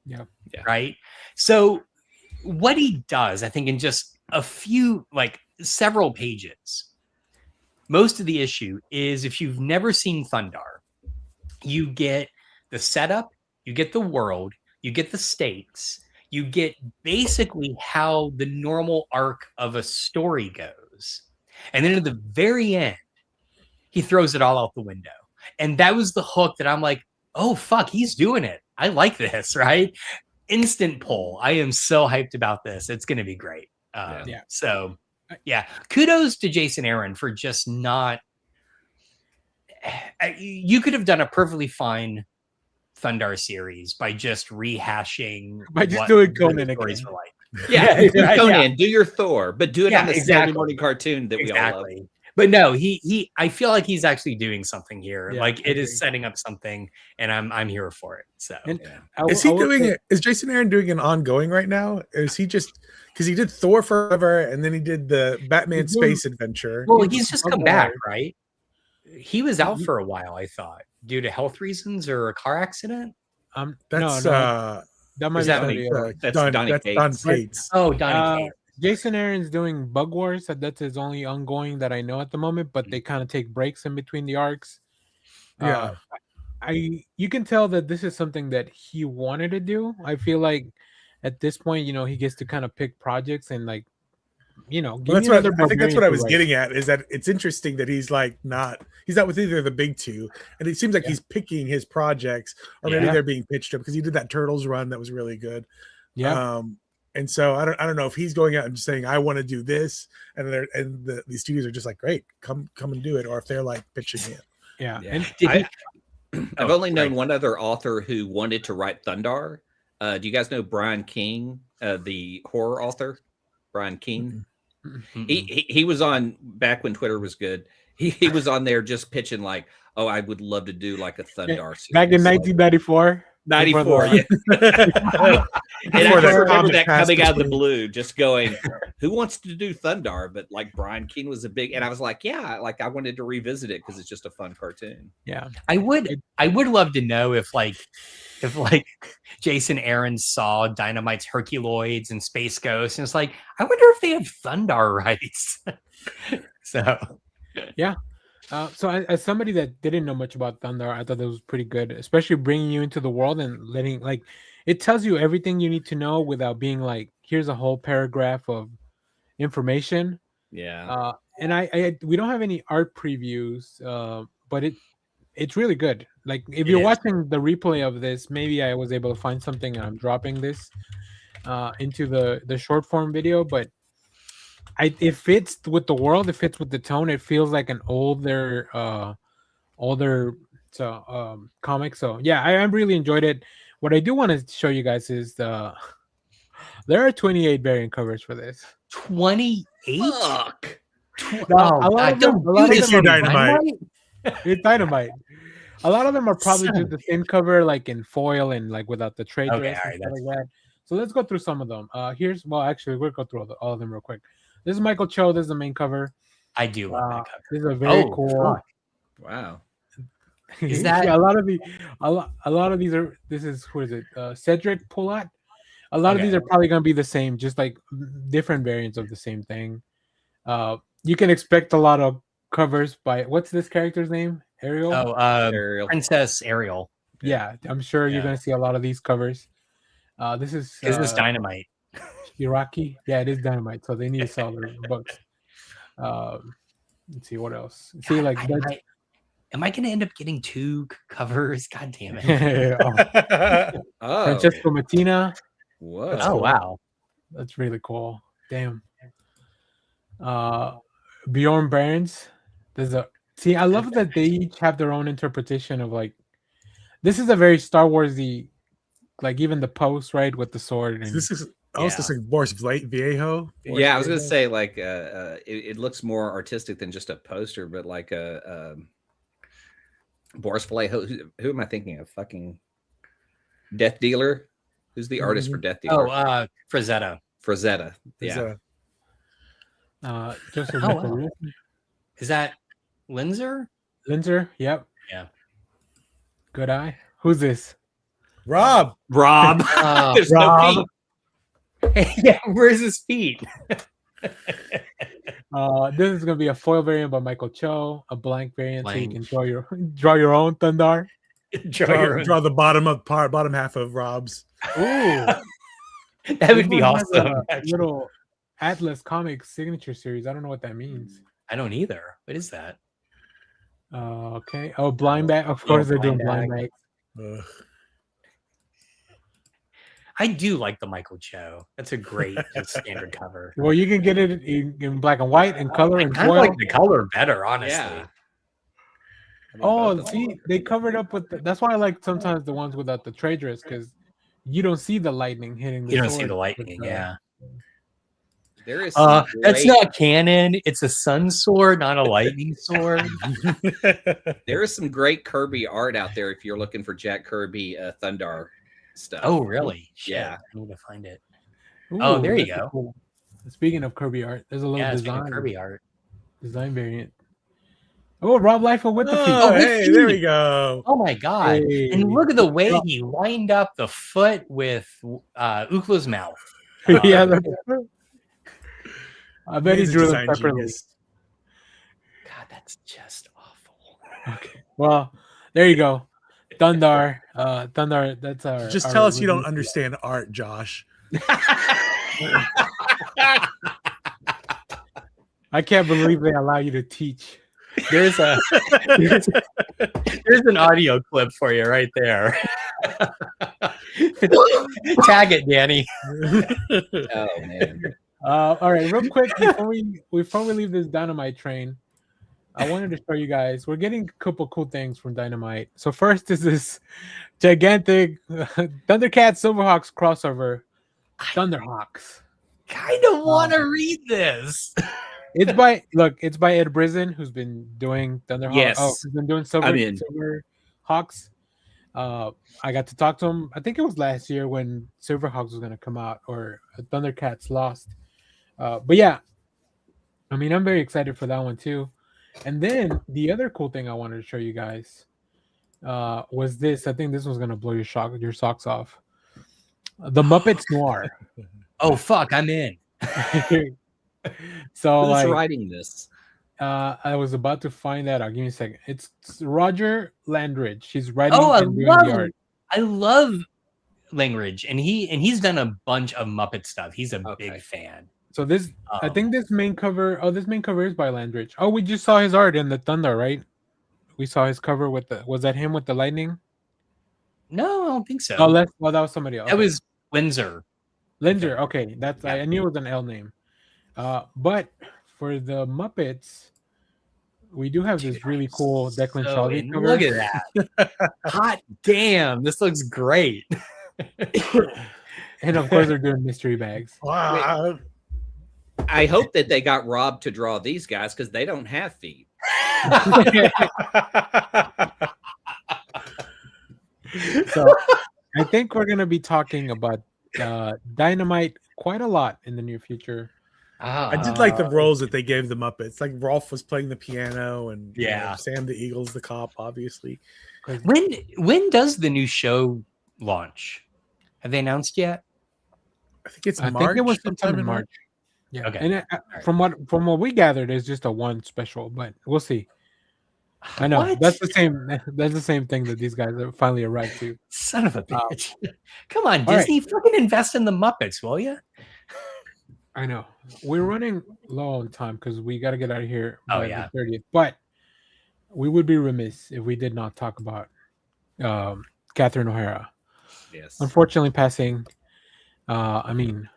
Yeah. Right. So what he does, I think in just a few, like several pages, most of the issue is if you've never seen Thundar, you get the setup, you get the world, you get the stakes, you get basically how the normal arc of a story goes. And then at the very end, he throws it all out the window. And that was the hook that I'm like, oh, fuck, he's doing it. I like this, right? Instant pull. I am so hyped about this. It's going to be great. So, yeah. Kudos to Jason Aaron for just not... You could have done a perfectly fine Thundar series by just rehashing, by just doing Conan again. Like. Yeah, Conan, do your Thor, but do it on the Saturday morning cartoon that we all love. But no, he I feel like he's actually doing something here. Yeah, like it is setting up something, and I'm here for it. So is he doing it? Is Jason Aaron doing an ongoing right now? Or is he just because he did Thor Forever and then he did the Batman Space Adventure? Well, he's just come back, right? He was out for a while, I thought, due to health reasons or a car accident. That's that might Is be that somebody me? else. That's Don, Donny that's Cates. Don Cates. Oh, Donny Cates. Jason Aaron's doing Bug Wars. That's his only ongoing that I know at the moment. But they kind of take breaks in between the arcs. Yeah. You can tell that this is something that he wanted to do. I feel like at this point, he gets to kind of pick projects and like, give Well, me that's what another I think. That's what I was Barbarian to write. getting at. Is that it's interesting that he's not with either of the big two, and it seems like he's picking his projects, or maybe they're being pitched to him because he did that Turtles run that was really good. Yeah. And so I don't know if he's going out and just saying I want to do this, and these studios are just like, great, come and do it, or if they're like pitching it. Yeah. And I've only known one other author who wanted to write Thundar. Do you guys know Brian King, the horror author? Brian King. Mm-hmm. He was on back when Twitter was good. He was on there just pitching like, oh, I would love to do like a Thundar series. Back in 1994. 94, yeah. And I remember that coming out of the blue, just going, who wants to do Thundar? But like Brian Keane was a big, and I was like, yeah, like I wanted to revisit it because it's just a fun cartoon. Yeah. I would love to know if Jason Aaron saw Dynamite's Herculoids and Space Ghost, and it's like, I wonder if they have Thundar rights. So yeah. So as somebody that didn't know much about Thundar, I thought that was pretty good, especially bringing you into the world and letting it tells you everything you need to know without being like, here's a whole paragraph of information. Yeah. And we don't have any art previews, but it's really good. Like if you're watching the replay of this, maybe I was able to find something and I'm dropping this into the short form video, but it fits with the world, it fits with the tone. It feels like an older comic. So yeah, I really enjoyed it. What I do want to show you guys is there are 28 variant covers for this. 28? Fuck. It's Dynamite. It's Dynamite. A lot of them are probably just the same cover, like in foil and like without the trade dress and stuff like that. So let's go through some of them. Actually, we'll go through all of them real quick. This is Michael Cho. This is the main cover. I do love that cover. This is a very cool. Wow. Is that a lot of these are? This is who is it? Cedric Poulat. A lot of these are probably going to be the same, just like different variants of the same thing. You can expect a lot of covers by what's this character's name? Ariel. Ariel. Princess Ariel. Yeah, I'm sure you're going to see a lot of these covers. This is Dynamite. Iraqi. Yeah, it is Dynamite. So they need to sell their books. Let's see what else. See, like, am I going to end up getting two covers? God damn it! Francesco Mattina. What? Oh wow, that's really cool. Damn. Bjorn Barnes. I love that they each have their own interpretation of like. This is a very Star Warsy, like even the post right with the sword. And, this is also like Boris Viejo. Yeah, I was gonna say like it looks more artistic than just a poster, but like a Boris Vallejo. Who am I thinking of? Fucking Death Dealer. Who's the artist for Death Dealer? Oh, Frazetta. Yeah. Joseph Is that Linzer? Linzer, yep. Yeah. Good eye. Who's this? Rob. There's Rob. no feet. Yeah, where's his feet? This is gonna be a foil variant by Michael Cho, a blank variant so you can draw your own Thundar. Draw the bottom half of Rob's. Ooh, that would be awesome. Little Atlas Comics signature series. I don't know what that means. I don't either. What is that? Okay. Oh, blind bag. Of course, they're doing blind bags. I do like the Michael Cho. That's a great standard cover. Well, you can get it in black and white and color and I foil. like the color better, honestly. Yeah. See, they covered up with. That's why I like sometimes the ones without the trade dress because you don't see the lightning hitting. You don't see the lightning. Yeah. There is that's not canon. It's a sun sword, not a lightning sword. There is some great Kirby art out there if you're looking for Jack Kirby Thundar stuff. Oh, really? Yeah. I need to find it. Ooh, there you go. Cool. Speaking of Kirby art, there's a little design Kirby art design variant. Oh, Rob Liefeld with the feet. Oh, with hey, there we feet. go. Oh my god! Hey. And look at the way he lined up the foot with Ukla's mouth. Yeah, I bet he Man's a drew them design separately. genius. God, that's just awful. Okay. Well, there you go. Thundar. Thundar, that's our. Just our tell us you don't review. understand art, Josh. I can't believe they allow you to teach. There's a there's an audio clip for you right there. Tag it, Danny. Oh man. All right, real quick before we leave this Dynamite train, I wanted to show you guys. We're getting a couple cool things from Dynamite. So first is this gigantic Thundercats Silverhawks crossover. Thunderhawks. Kind of want to read this. It's by Ed Brizzen, who's been doing Thunderhawks. Yes. Oh, he's been doing Silverhawks. I got to talk to him. I think it was last year when Silverhawks was going to come out, or Thundercats lost. But yeah, I mean, I'm very excited for that one too. And then the other cool thing I wanted to show you guys was this. I think this was going to blow your socks off. The Muppets Noir. Oh fuck, I'm in. So Who's like, writing this? I was about to find that out. Give me a second. It's Roger Landridge. She's writing Oh, and doing the art. I love Langridge, and he's done a bunch of Muppet stuff. He's a big fan. So this, I think this main cover. Oh, this main cover is by Landridge. Oh, we just saw his art in the Thunder, right? We saw his cover with the. Was that him with the lightning? No, I don't think so. Oh, that was somebody else. That was Linzer. Linzer. Okay, that's Yeah. I knew it was an L name. But for the Muppets, we do have this really cool Declan Shalvey cover. Look at that. Hot damn, this looks great. And of course, they're doing mystery bags. Wow. I hope that they got Rob to draw these guys because they don't have feet. So I think we're gonna be talking about Dynamite quite a lot in the near future. I did like the roles that they gave the Muppets. Like Rolf was playing the piano, and Sam the Eagle's the cop, obviously. When does the new show launch? Have they announced yet? I think it's March. I think it was sometime sometime in March. Yeah. Okay. And from what we gathered, it's just a one special, but we'll see. I know What? that's the same. That's the same thing that these guys have finally arrived to. Son of a bitch! Come on, all Disney, fucking invest in the Muppets, will you? I know we're running low on time because we got to get out of here by yeah. the 30th. But we would be remiss if we did not talk about Catherine O'Hara. Yes. Unfortunately, passing. I mean,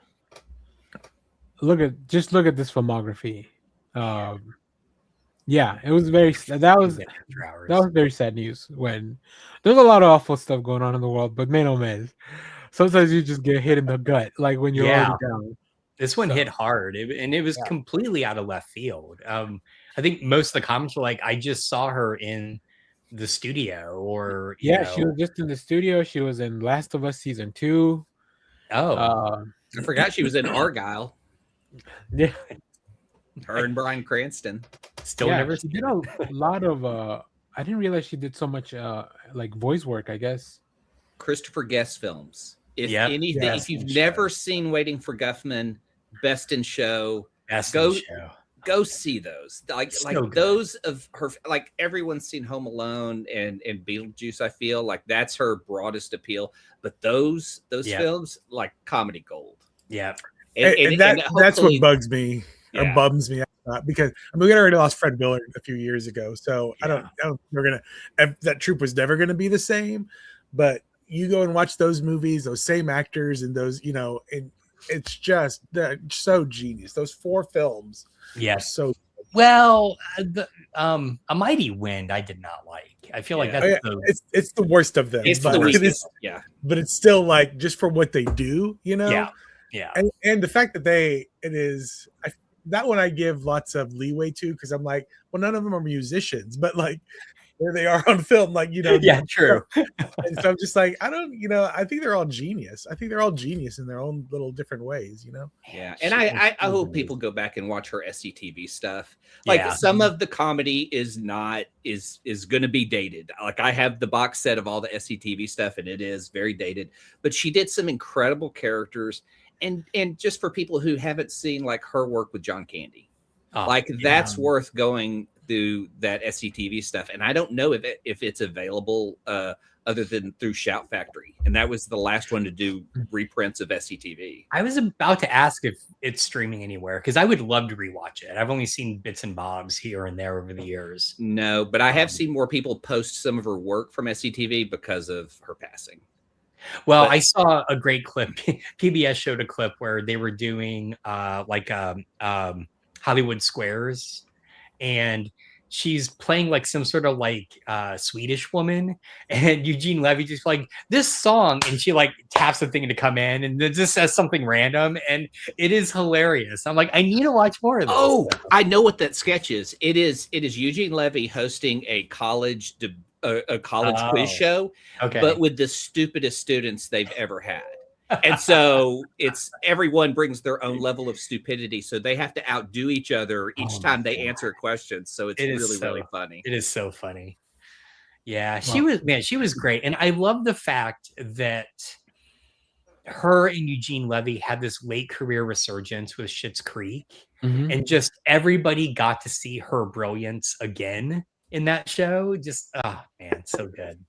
look at this filmography. Yeah, it was that was very sad news. When there's a lot of awful stuff going on in the world, but man, oh man, sometimes you just get hit in the gut, like when you're already down. This one hit hard, and it was completely out of left field. I think most of the comments were like, "I just saw her in the studio," or she was just in the studio. She was in Last of Us season 2. I forgot she was in Argyle. Yeah, Her and Bryan Cranston. Still never. She did a lot of. I didn't realize she did so much like voice work. I guess Christopher Guest films. If anything, Yes, if you've never seen Waiting for Guffman, Best in Show, Show. Go see those. Like those of her. Like everyone's seen Home Alone and Beetlejuice. I feel like that's her broadest appeal. But those films, like comedy gold. Yeah, and that's what bugs me or bums me out because I mean we already lost Fred Willard a few years ago, so I don't. We're gonna that troupe was never gonna be the same, but. You go and watch those movies, those same actors, and those, and it's just they're so genius. Those 4 films, so well. A Mighty Wind, I did not like. I feel like that's it's the worst of them. It's but the weakest. But it's still like just for what they do, Yeah. And the fact that that one I give lots of leeway to because I'm like, well, none of them are musicians, but like. where they are on film. Like, Yeah, true. And so I'm just like, I think they're all genius. I think they're all genius in their own little different ways, Yeah, and I hope people go back and watch her SCTV stuff. Like some of the comedy is going to be dated. Like I have the box set of all the SCTV stuff, and it is very dated. But she did some incredible characters, and just for people who haven't seen like her work with John Candy, that's worth going through that SCTV stuff. And I don't know if it's available other than through Shout Factory, and that was the last one to do reprints of SCTV. I was about to ask if it's streaming anywhere because I would love to rewatch it. I've only seen bits and bobs here and there over the years. No, but I have seen more people post some of her work from SCTV because of her passing. Well, I saw a great clip. PBS showed a clip where they were doing Hollywood Squares, and she's playing like some sort of like Swedish woman, and Eugene Levy just like this song, and she like taps the thing to come in, and it just says something random, and it is hilarious. I'm like, I need to watch more of this. Oh, I know what that sketch is. It is Eugene Levy hosting a college quiz show, but with the stupidest students they've ever had. And so it's everyone brings their own level of stupidity, so they have to outdo each other each time they answer a question. So it's really funny. It is so funny. Yeah, she was great, and I love the fact that her and Eugene Levy had this late career resurgence with Schitt's Creek, and just everybody got to see her brilliance again in that show. Just so good.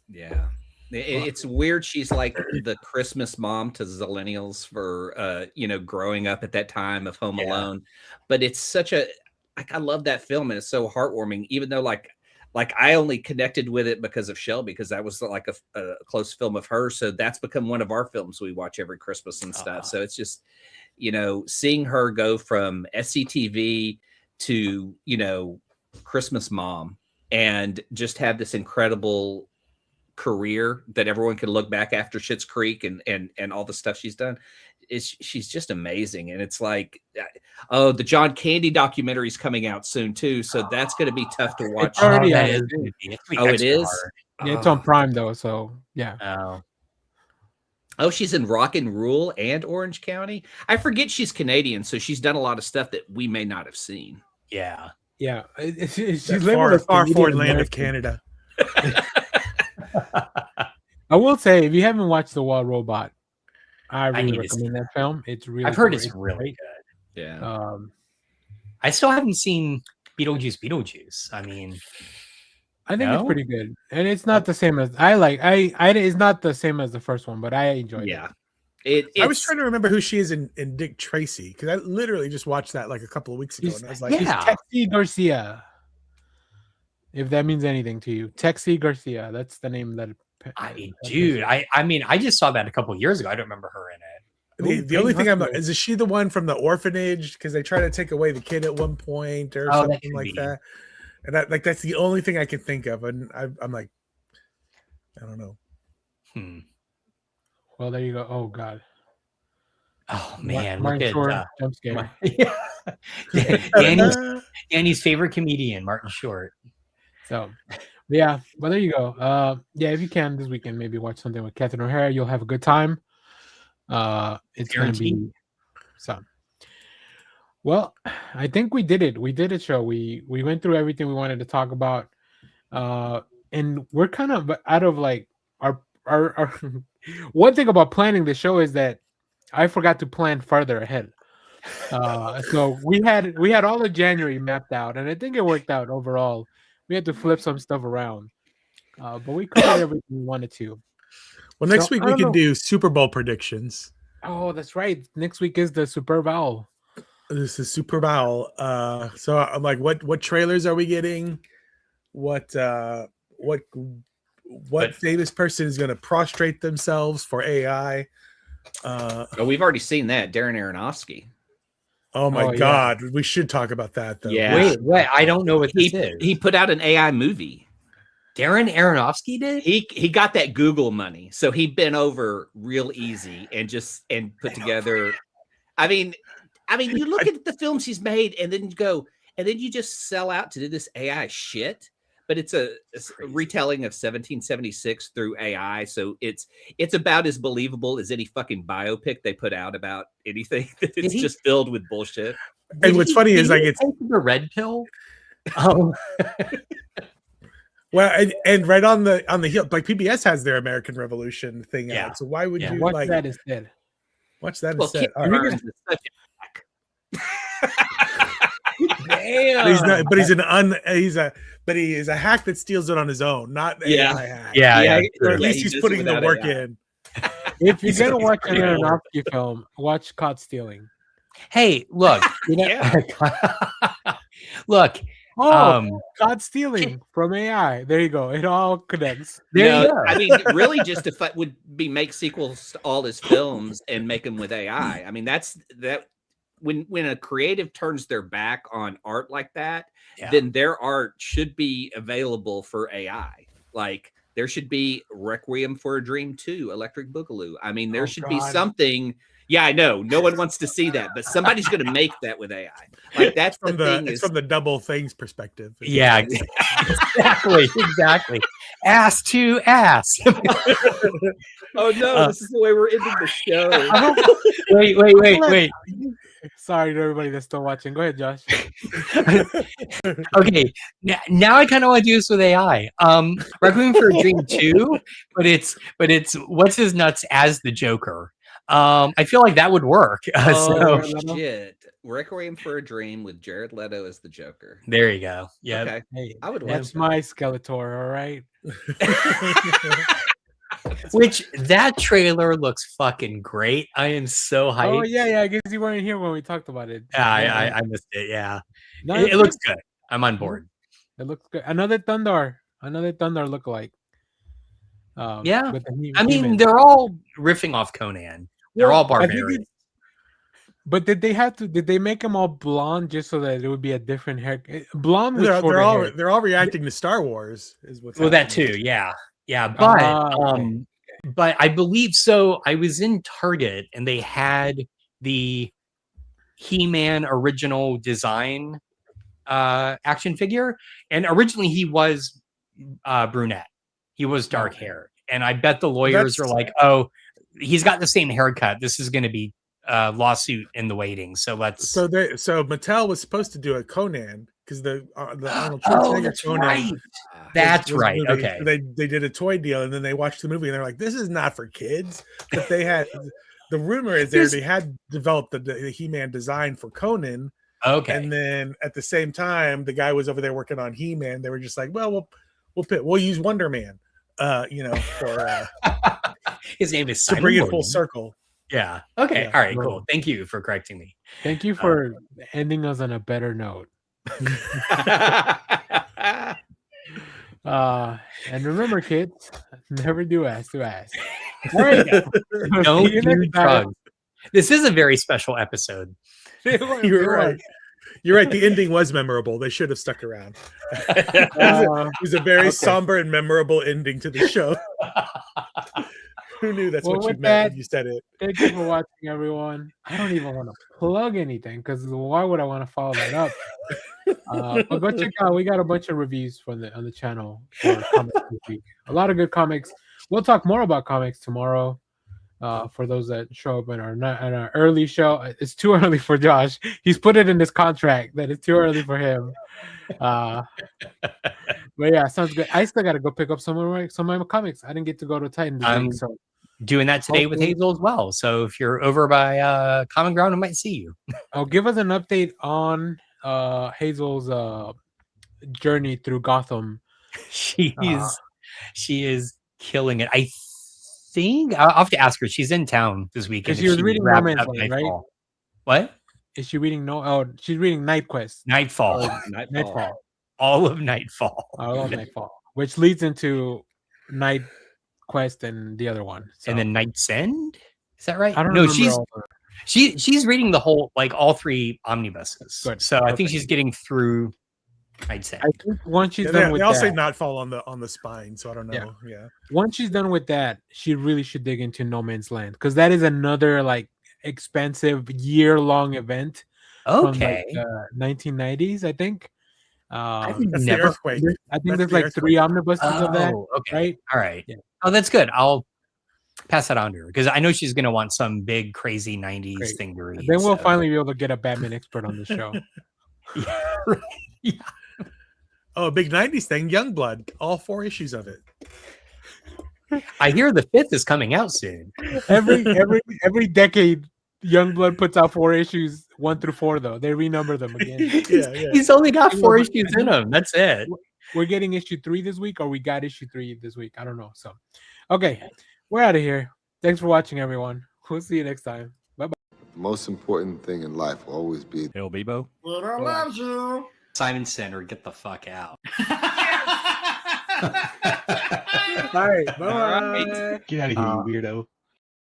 Yeah. It's weird. She's like the Christmas mom to Zillennials for, growing up at that time of Home Alone. But it's such I love that film, and it's so heartwarming, even though like I only connected with it because of Shelby, because that was like a close film of hers. So that's become one of our films we watch every Christmas and stuff. So it's just, seeing her go from SCTV to, Christmas mom, and just have this incredible career that everyone can look back after Schitt's Creek and all the stuff she's done. She's just amazing. And it's like, the John Candy documentary is coming out soon too, so that's going to be tough to watch. It's already it is. Yeah, it's on Prime though, so yeah. Oh, she's in Rock and Rule and Orange County. I forget she's Canadian, so she's done a lot of stuff that we may not have seen. Yeah. She's living in far foreign land of Canada. I will say, if you haven't watched The Wild Robot, I really recommend that film. It's really, I've heard it's really good. Yeah. I still haven't seen Beetlejuice. I mean, I think it's pretty good, and it's not the same as it's not the same as the first one, but I enjoyed it. I was trying to remember who she is in Dick Tracy, because I literally just watched that like a couple of weeks ago, and I was like, she's Texie Garcia. If that means anything to you, Texie Garcia. That's the name that. I just saw that a couple of years ago. I don't remember her in it. The only thing is she the one from the orphanage? Because they try to take away the kid at one point or something like that. And that's the only thing I can think of. And I'm like, I don't know. Well, there you go. Oh God. Oh man, Martin Short, jump scare. Danny's favorite comedian, Martin Short. So, yeah, well, there you go. If you can this weekend, maybe watch something with Catherine O'Hara. You'll have a good time. It's going to be so. Well, I think we did it. We did a show. We went through everything we wanted to talk about, and we're kind of out of like our one thing about planning the show is that I forgot to plan farther ahead. So we had all of January mapped out, and I think it worked out overall. We had to flip some stuff around, but we covered everything we wanted to. Well, next week we can do Super Bowl predictions. Oh, that's right. Next week is the Super Bowl. This is Super Bowl. So I'm like, what trailers are we getting? What famous person is going to prostrate themselves for AI? We've already seen that. Darren Aronofsky. Oh my God. We should talk about that though. Yeah. Wait, I don't know what this is. He put out an AI movie. Darren Aronofsky did? He got that Google money. So he bent over real easy and put together. I mean, you look at the films he's made and then you just sell out to do this AI shit. but it's a retelling of 1776 through AI. So it's about as believable as any fucking biopic they put out about anything. It's just filled with bullshit. And what's funny is like it's the red pill. Well, and right on the heel, like PBS has their American Revolution thing out. So why would you watch like that instead? Watch that instead. All right. Is such a Damn. But he is a hack that steals it on his own, not an AI hack. Or at least he's putting the work in. If you're gonna watch an Aronofsky film, watch Caught Stealing. Hey, look, look. Caught Stealing from AI. There you go. It all connects. There you go. I mean, really, just would be make sequels to all his films and make them with AI. I mean, that's that. When a creative turns their back on art like that, then their art should be available for AI. Like there should be Requiem for a Dream 2, Electric Boogaloo. I mean, there should be something. Yeah, I know. No one wants to see that, but somebody's going to make that with AI. Like that's from from the double things perspective. Yeah, exactly. Ass to ass. Oh no, this is the way we're ending the show. Wait. Sorry to everybody that's still watching. Go ahead, Josh. Okay, now I kind of want to do this with AI. Requiem for a Dream 2, but it's what's his nuts as the Joker. I feel like that would work. Shit. Requiem for a Dream with Jared Leto as the Joker. There you go. Yeah. Okay. Hey, I would watch that's that. my Skeletor, all right? Which that trailer looks fucking great. I am so hyped. Oh yeah. I guess you weren't here when we talked about it. I missed it. Yeah. No, It looks good. I'm on board. It looks good. Another Thundar lookalike. Yeah. with the I mean, He-Man. they're all riffing off Conan. They're all barbarians. But did they make them all blonde just so that it would be a different hair? Blonde with They're shorter hair. all reacting to Star Wars. Is what's Well, that happening. too. Yeah. But I believe so. I was in Target and they had the He-Man original design action figure, and originally he was brunette. He was dark hair, and I bet the lawyers are like, "Oh, he's got the same haircut. This is going to be lawsuit in the waiting." So let's. So Mattel was supposed to do a Conan because the Arnold Schwarzenegger that's Conan. right. That's was right. movie. Okay. They did a toy deal, and then they watched the movie, and they're like, "This is not for kids." But they had the rumor is they had developed the He-Man design for Conan. Okay. And then at the same time, the guy was over there working on He-Man. They were just like, "Well, we'll use Wonder Man, for his name is to Simon bring it Williams. full circle." Yeah. Okay. Yeah. All right. Cool. Thank you for correcting me. Thank you for ending us on a better note. And remember, kids, never do ass to ass. All right. Don't See you do next time. drugs. This is a very special episode. You're right. You're right. The ending was memorable. They should have stuck around. It was a very somber and memorable ending to the show. Who knew that's what you with meant when you said it? Thank you for watching, everyone. I don't even want to plug anything because why would I want to follow that up? But go check out. We got a bunch of reviews on the channel for comics this week. A lot of good comics. We'll talk more about comics tomorrow. For those that show up in our early show, it's too early for Josh. He's put it in his contract that it's too early for him. But yeah, sounds good. I still got to go pick up some of my comics. I didn't get to go to Titan this week, so doing that today with Hazel as well. So if you're over by Common Ground, I might see you. I'll give us an update on Hazel's journey through Gotham. She is killing it. I think I'll have to ask her. She's in town this weekend. She was reading No Man's Land, right? What? Is she reading she's reading Night Quest. Nightfall. Nightfall. All of Nightfall. All of Nightfall. Which leads into Night Quest and the other one. So. And then Night's End? Is that right? I don't know. know. She's reading the whole, like all three omnibuses. Good. So I think she's getting through Night's End. I think once she's done with they all that, say Nightfall on the spine, so I don't know. Yeah. Once she's done with that, she really should dig into No Man's Land because that is another like expensive year-long event. Okay. From, like, 1990s, I think. I've That's the never. earthquake. I think That's there's the like 3 omnibuses of that. Oh, okay. Right? All right. Yeah. Oh, that's good. I'll pass that on to her because I know she's going to want some big, crazy 90s Great. thing to read. And then we'll so. finally be able to get a Batman expert on the show. Yeah, right. Yeah. Oh, a big 90s thing, Youngblood. All 4 issues of it. I hear the 5th is coming out soon. every decade, Youngblood puts out 4 issues, 1 through 4. Though they renumber them again. Yeah. He's only got 4 issues in him. That's it. We're getting issue 3 this week, or we got issue 3 this week. I don't know. So, okay, we're out of here. Thanks for watching, everyone. We'll see you next time. Bye bye. The most important thing in life will always be Bill Bebo. Twitter loves you. Simon Center, get the fuck out. All right. Bye. All right. Get out of here, you weirdo.